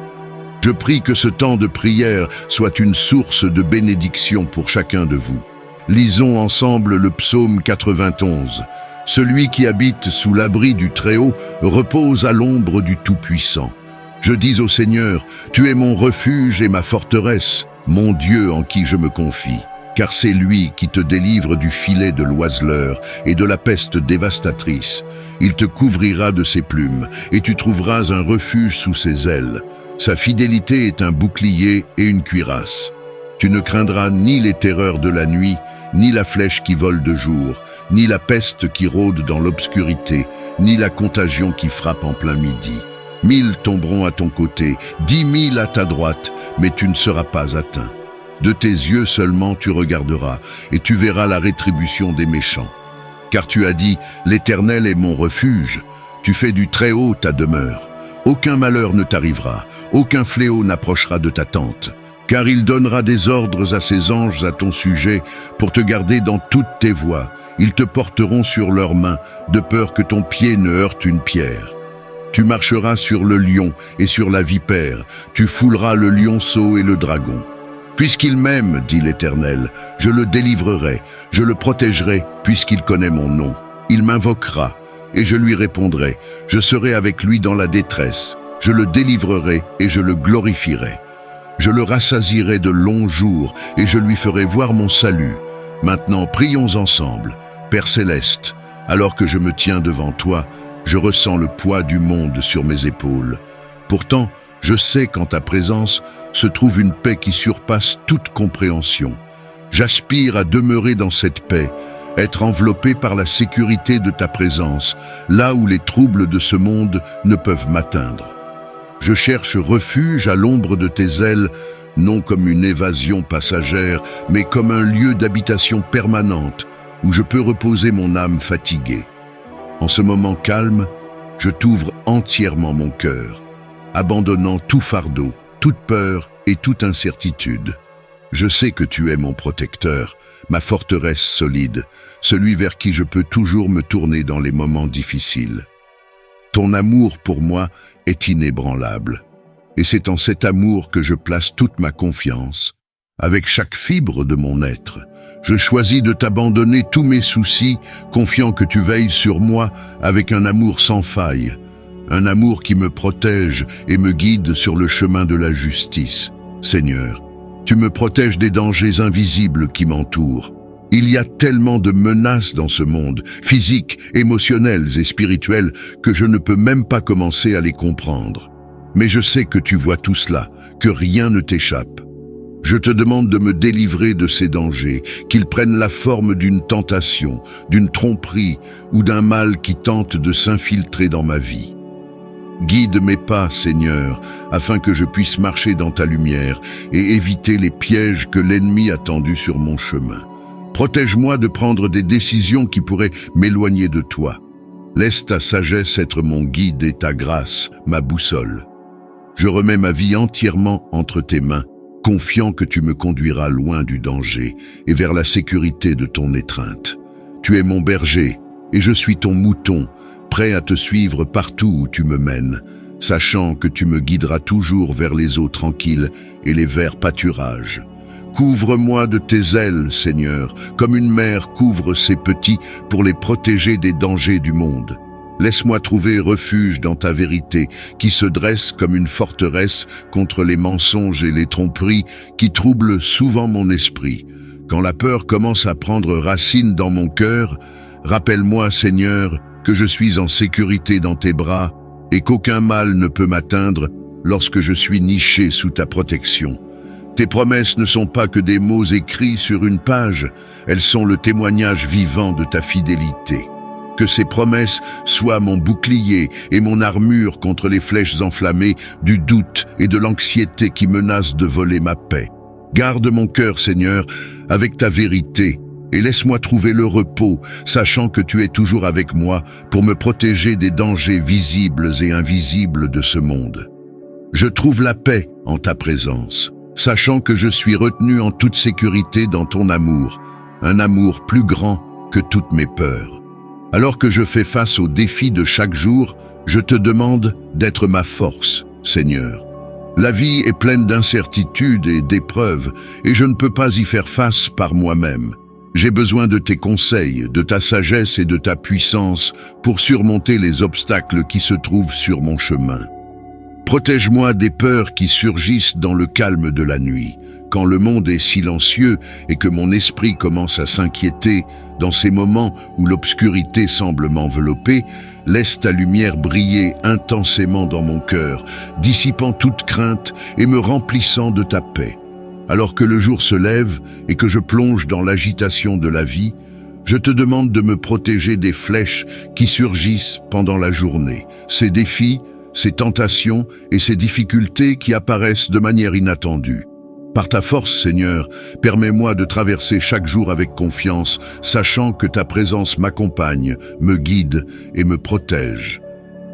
Je prie que ce temps de prière soit une source de bénédiction pour chacun de vous. Lisons ensemble le psaume 91. Celui qui habite sous l'abri du Très-Haut repose à l'ombre du Tout-Puissant. Je dis au Seigneur, tu es mon refuge et ma forteresse, mon Dieu en qui je me confie. Car c'est lui qui te délivre du filet de l'oiseleur et de la peste dévastatrice. Il te couvrira de ses plumes et tu trouveras un refuge sous ses ailes. Sa fidélité est un bouclier et une cuirasse. Tu ne craindras ni les terreurs de la nuit, ni la flèche qui vole de jour, ni la peste qui rôde dans l'obscurité, ni la contagion qui frappe en plein midi. 1000 tomberont à ton côté, 10 000 à ta droite, mais tu ne seras pas atteint. De tes yeux seulement tu regarderas, et tu verras la rétribution des méchants. Car tu as dit, l'Éternel est mon refuge, tu fais du Très-Haut ta demeure. Aucun malheur ne t'arrivera, aucun fléau n'approchera de ta tente. Car il donnera des ordres à ses anges à ton sujet pour te garder dans toutes tes voies. Ils te porteront sur leurs mains, de peur que ton pied ne heurte une pierre. Tu marcheras sur le lion et sur la vipère, tu fouleras le lionceau et le dragon. Puisqu'il m'aime, dit l'Éternel, je le délivrerai, je le protégerai, puisqu'il connaît mon nom. Il m'invoquera, et je lui répondrai. Je serai avec lui dans la détresse. Je le délivrerai et je le glorifierai. Je le rassasierai de longs jours, et je lui ferai voir mon salut. Maintenant, prions ensemble. Père céleste, alors que je me tiens devant toi, je ressens le poids du monde sur mes épaules. Pourtant, je sais qu'en ta présence se trouve une paix qui surpasse toute compréhension. J'aspire à demeurer dans cette paix, être enveloppé par la sécurité de ta présence, là où les troubles de ce monde ne peuvent m'atteindre. Je cherche refuge à l'ombre de tes ailes, non comme une évasion passagère, mais comme un lieu d'habitation permanente, où je peux reposer mon âme fatiguée. En ce moment calme, je t'ouvre entièrement mon cœur, abandonnant tout fardeau, toute peur et toute incertitude. Je sais que tu es mon protecteur, ma forteresse solide, celui vers qui je peux toujours me tourner dans les moments difficiles. Ton amour pour moi est inébranlable, et c'est en cet amour que je place toute ma confiance. Avec chaque fibre de mon être, je choisis de t'abandonner tous mes soucis, confiant que tu veilles sur moi avec un amour sans faille, un amour qui me protège et me guide sur le chemin de la justice. Seigneur, tu me protèges des dangers invisibles qui m'entourent. Il y a tellement de menaces dans ce monde, physiques, émotionnelles et spirituelles, que je ne peux même pas commencer à les comprendre. Mais je sais que tu vois tout cela, que rien ne t'échappe. Je te demande de me délivrer de ces dangers, qu'ils prennent la forme d'une tentation, d'une tromperie ou d'un mal qui tente de s'infiltrer dans ma vie. Guide mes pas, Seigneur, afin que je puisse marcher dans ta lumière et éviter les pièges que l'ennemi a tendus sur mon chemin. Protège-moi de prendre des décisions qui pourraient m'éloigner de toi. Laisse ta sagesse être mon guide et ta grâce, ma boussole. Je remets ma vie entièrement entre tes mains, confiant que tu me conduiras loin du danger et vers la sécurité de ton étreinte. Tu es mon berger et je suis ton mouton, prêt à te suivre partout où tu me mènes, sachant que tu me guideras toujours vers les eaux tranquilles et les verts pâturages. Couvre-moi de tes ailes, Seigneur, comme une mère couvre ses petits pour les protéger des dangers du monde. Laisse-moi trouver refuge dans ta vérité, qui se dresse comme une forteresse contre les mensonges et les tromperies qui troublent souvent mon esprit. Quand la peur commence à prendre racine dans mon cœur, rappelle-moi, Seigneur, que je suis en sécurité dans tes bras et qu'aucun mal ne peut m'atteindre lorsque je suis niché sous ta protection. Tes promesses ne sont pas que des mots écrits sur une page, elles sont le témoignage vivant de ta fidélité. Que ces promesses soient mon bouclier et mon armure contre les flèches enflammées du doute et de l'anxiété qui menacent de voler ma paix. Garde mon cœur, Seigneur, avec ta vérité, et laisse-moi trouver le repos, sachant que tu es toujours avec moi pour me protéger des dangers visibles et invisibles de ce monde. Je trouve la paix en ta présence, sachant que je suis retenu en toute sécurité dans ton amour, un amour plus grand que toutes mes peurs. Alors que je fais face aux défis de chaque jour, je te demande d'être ma force, Seigneur. La vie est pleine d'incertitudes et d'épreuves, et je ne peux pas y faire face par moi-même. J'ai besoin de tes conseils, de ta sagesse et de ta puissance pour surmonter les obstacles qui se trouvent sur mon chemin. Protège-moi des peurs qui surgissent dans le calme de la nuit, quand le monde est silencieux et que mon esprit commence à s'inquiéter. Dans ces moments où l'obscurité semble m'envelopper, laisse ta lumière briller intensément dans mon cœur, dissipant toute crainte et me remplissant de ta paix. Alors que le jour se lève et que je plonge dans l'agitation de la vie, je te demande de me protéger des flèches qui surgissent pendant la journée, ces défis, ces tentations et ces difficultés qui apparaissent de manière inattendue. Par ta force, Seigneur, permets-moi de traverser chaque jour avec confiance, sachant que ta présence m'accompagne, me guide et me protège.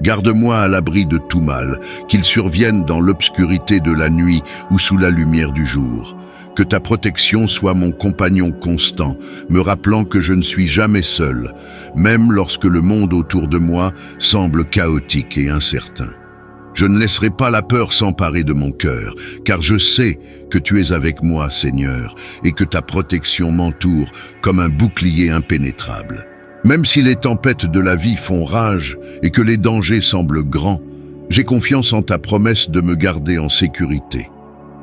Garde-moi à l'abri de tout mal, qu'il survienne dans l'obscurité de la nuit ou sous la lumière du jour. Que ta protection soit mon compagnon constant, me rappelant que je ne suis jamais seul, même lorsque le monde autour de moi semble chaotique et incertain. Je ne laisserai pas la peur s'emparer de mon cœur, car je sais que tu es avec moi, Seigneur, et que ta protection m'entoure comme un bouclier impénétrable. Même si les tempêtes de la vie font rage et que les dangers semblent grands, j'ai confiance en ta promesse de me garder en sécurité.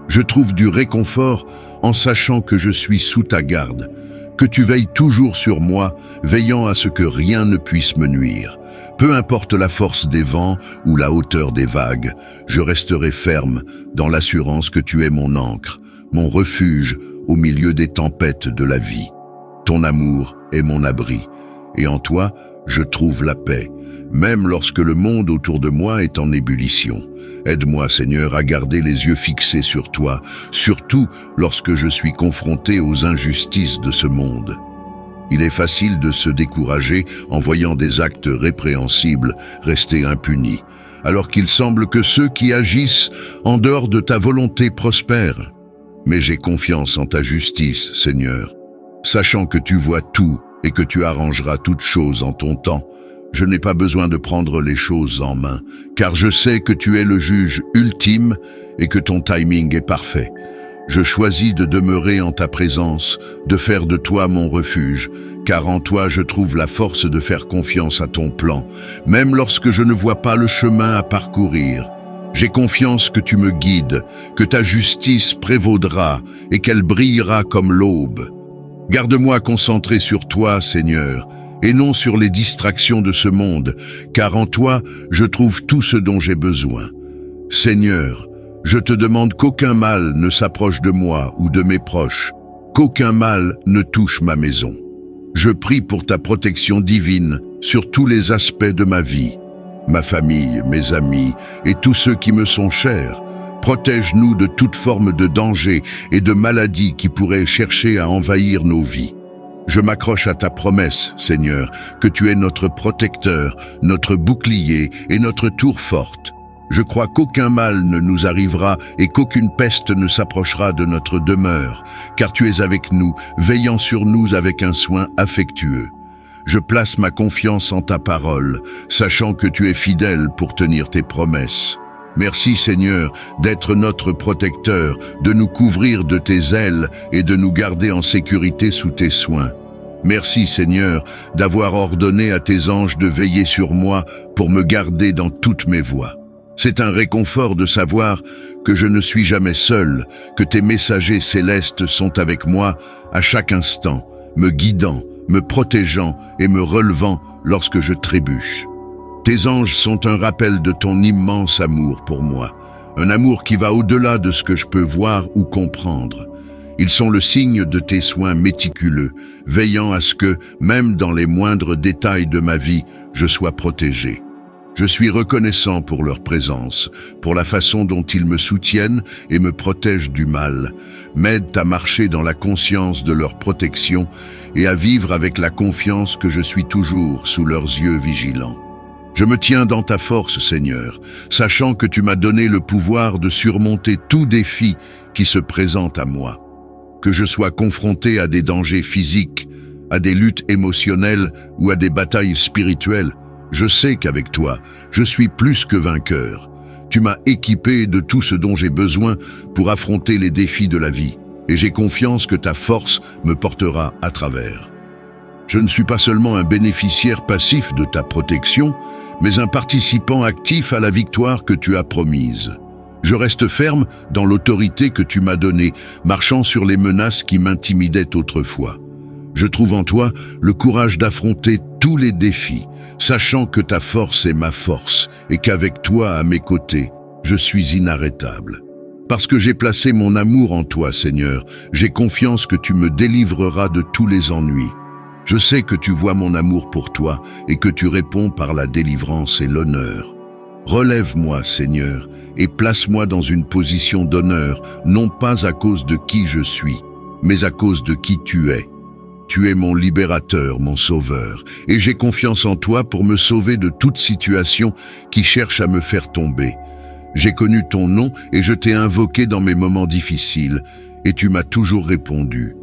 Je trouve du réconfort en sachant que je suis sous ta garde, que tu veilles toujours sur moi, veillant à ce que rien ne puisse me nuire. Peu importe la force des vents ou la hauteur des vagues, je resterai ferme dans l'assurance que tu es mon ancre, mon refuge au milieu des tempêtes de la vie. Ton amour est mon abri, et en toi, je trouve la paix, même lorsque le monde autour de moi est en ébullition. Aide-moi, Seigneur, à garder les yeux fixés sur toi, surtout lorsque je suis confronté aux injustices de ce monde. Il est facile de se décourager en voyant des actes répréhensibles rester impunis, alors qu'il semble que ceux qui agissent en dehors de ta volonté prospèrent. Mais j'ai confiance en ta justice, Seigneur. Sachant que tu vois tout et que tu arrangeras toutes choses en ton temps, je n'ai pas besoin de prendre les choses en main, car je sais que tu es le juge ultime et que ton timing est parfait. Je choisis de demeurer en ta présence, de faire de toi mon refuge, car en toi je trouve la force de faire confiance à ton plan, même lorsque je ne vois pas le chemin à parcourir. J'ai confiance que tu me guides, que ta justice prévaudra et qu'elle brillera comme l'aube. Garde-moi concentré sur toi, Seigneur, et non sur les distractions de ce monde, car en toi je trouve tout ce dont j'ai besoin. Seigneur, je te demande qu'aucun mal ne s'approche de moi ou de mes proches, qu'aucun mal ne touche ma maison. Je prie pour ta protection divine sur tous les aspects de ma vie, ma famille, mes amis et tous ceux qui me sont chers. Protège-nous de toute forme de danger et de maladie qui pourraient chercher à envahir nos vies. Je m'accroche à ta promesse, Seigneur, que tu es notre protecteur, notre bouclier et notre tour forte. Je crois qu'aucun mal ne nous arrivera et qu'aucune peste ne s'approchera de notre demeure, car tu es avec nous, veillant sur nous avec un soin affectueux. Je place ma confiance en ta parole, sachant que tu es fidèle pour tenir tes promesses. Merci Seigneur d'être notre protecteur, de nous couvrir de tes ailes et de nous garder en sécurité sous tes soins. Merci Seigneur d'avoir ordonné à tes anges de veiller sur moi pour me garder dans toutes mes voies. C'est un réconfort de savoir que je ne suis jamais seul, que tes messagers célestes sont avec moi à chaque instant, me guidant, me protégeant et me relevant lorsque je trébuche. Tes anges sont un rappel de ton immense amour pour moi, un amour qui va au-delà de ce que je peux voir ou comprendre. Ils sont le signe de tes soins méticuleux, veillant à ce que, même dans les moindres détails de ma vie, je sois protégé. Je suis reconnaissant pour leur présence, pour la façon dont ils me soutiennent et me protègent du mal, m'aident à marcher dans la conscience de leur protection et à vivre avec la confiance que je suis toujours sous leurs yeux vigilants. Je me tiens dans ta force, Seigneur, sachant que tu m'as donné le pouvoir de surmonter tout défi qui se présente à moi. Que je sois confronté à des dangers physiques, à des luttes émotionnelles ou à des batailles spirituelles, je sais qu'avec toi, je suis plus que vainqueur. Tu m'as équipé de tout ce dont j'ai besoin pour affronter les défis de la vie, et j'ai confiance que ta force me portera à travers. Je ne suis pas seulement un bénéficiaire passif de ta protection, mais un participant actif à la victoire que tu as promise. Je reste ferme dans l'autorité que tu m'as donnée, marchant sur les menaces qui m'intimidaient autrefois. Je trouve en toi le courage d'affronter tous les défis, sachant que ta force est ma force et qu'avec toi à mes côtés, je suis inarrêtable. Parce que j'ai placé mon amour en toi, Seigneur, j'ai confiance que tu me délivreras de tous les ennuis. Je sais que tu vois mon amour pour toi et que tu réponds par la délivrance et l'honneur. Relève-moi, Seigneur, et place-moi dans une position d'honneur, non pas à cause de qui je suis, mais à cause de qui tu es. Tu es mon libérateur, mon sauveur, et j'ai confiance en toi pour me sauver de toute situation qui cherche à me faire tomber. J'ai connu ton nom et je t'ai invoqué dans mes moments difficiles, et tu m'as toujours répondu.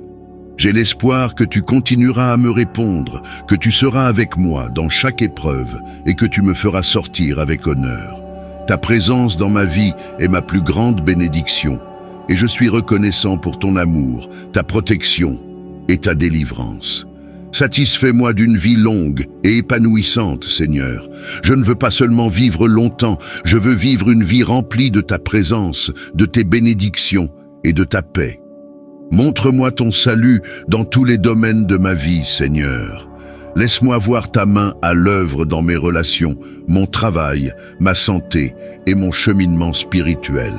J'ai l'espoir que tu continueras à me répondre, que tu seras avec moi dans chaque épreuve et que tu me feras sortir avec honneur. Ta présence dans ma vie est ma plus grande bénédiction et je suis reconnaissant pour ton amour, ta protection et ta délivrance. Satisfais-moi d'une vie longue et épanouissante, Seigneur. Je ne veux pas seulement vivre longtemps, je veux vivre une vie remplie de ta présence, de tes bénédictions et de ta paix. Montre-moi ton salut dans tous les domaines de ma vie, Seigneur. Laisse-moi voir ta main à l'œuvre dans mes relations, mon travail, ma santé et mon cheminement spirituel.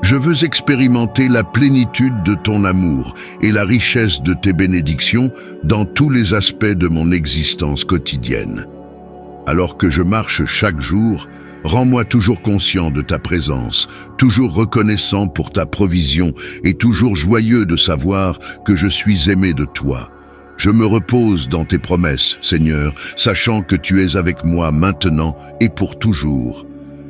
Je veux expérimenter la plénitude de ton amour et la richesse de tes bénédictions dans tous les aspects de mon existence quotidienne. Alors que je marche chaque jour, rends-moi toujours conscient de ta présence, toujours reconnaissant pour ta provision et toujours joyeux de savoir que je suis aimé de toi. Je me repose dans tes promesses, Seigneur, sachant que tu es avec moi maintenant et pour toujours.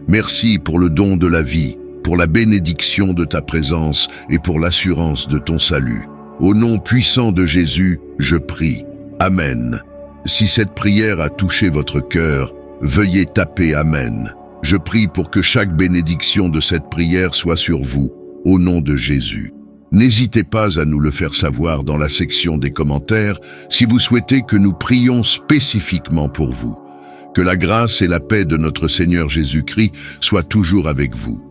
Merci pour le don de la vie, pour la bénédiction de ta présence et pour l'assurance de ton salut. Au nom puissant de Jésus, je prie. Amen. Si cette prière a touché votre cœur, veuillez taper Amen. Je prie pour que chaque bénédiction de cette prière soit sur vous, au nom de Jésus. N'hésitez pas à nous le faire savoir dans la section des commentaires si vous souhaitez que nous prions spécifiquement pour vous. Que la grâce et la paix de notre Seigneur Jésus-Christ soient toujours avec vous.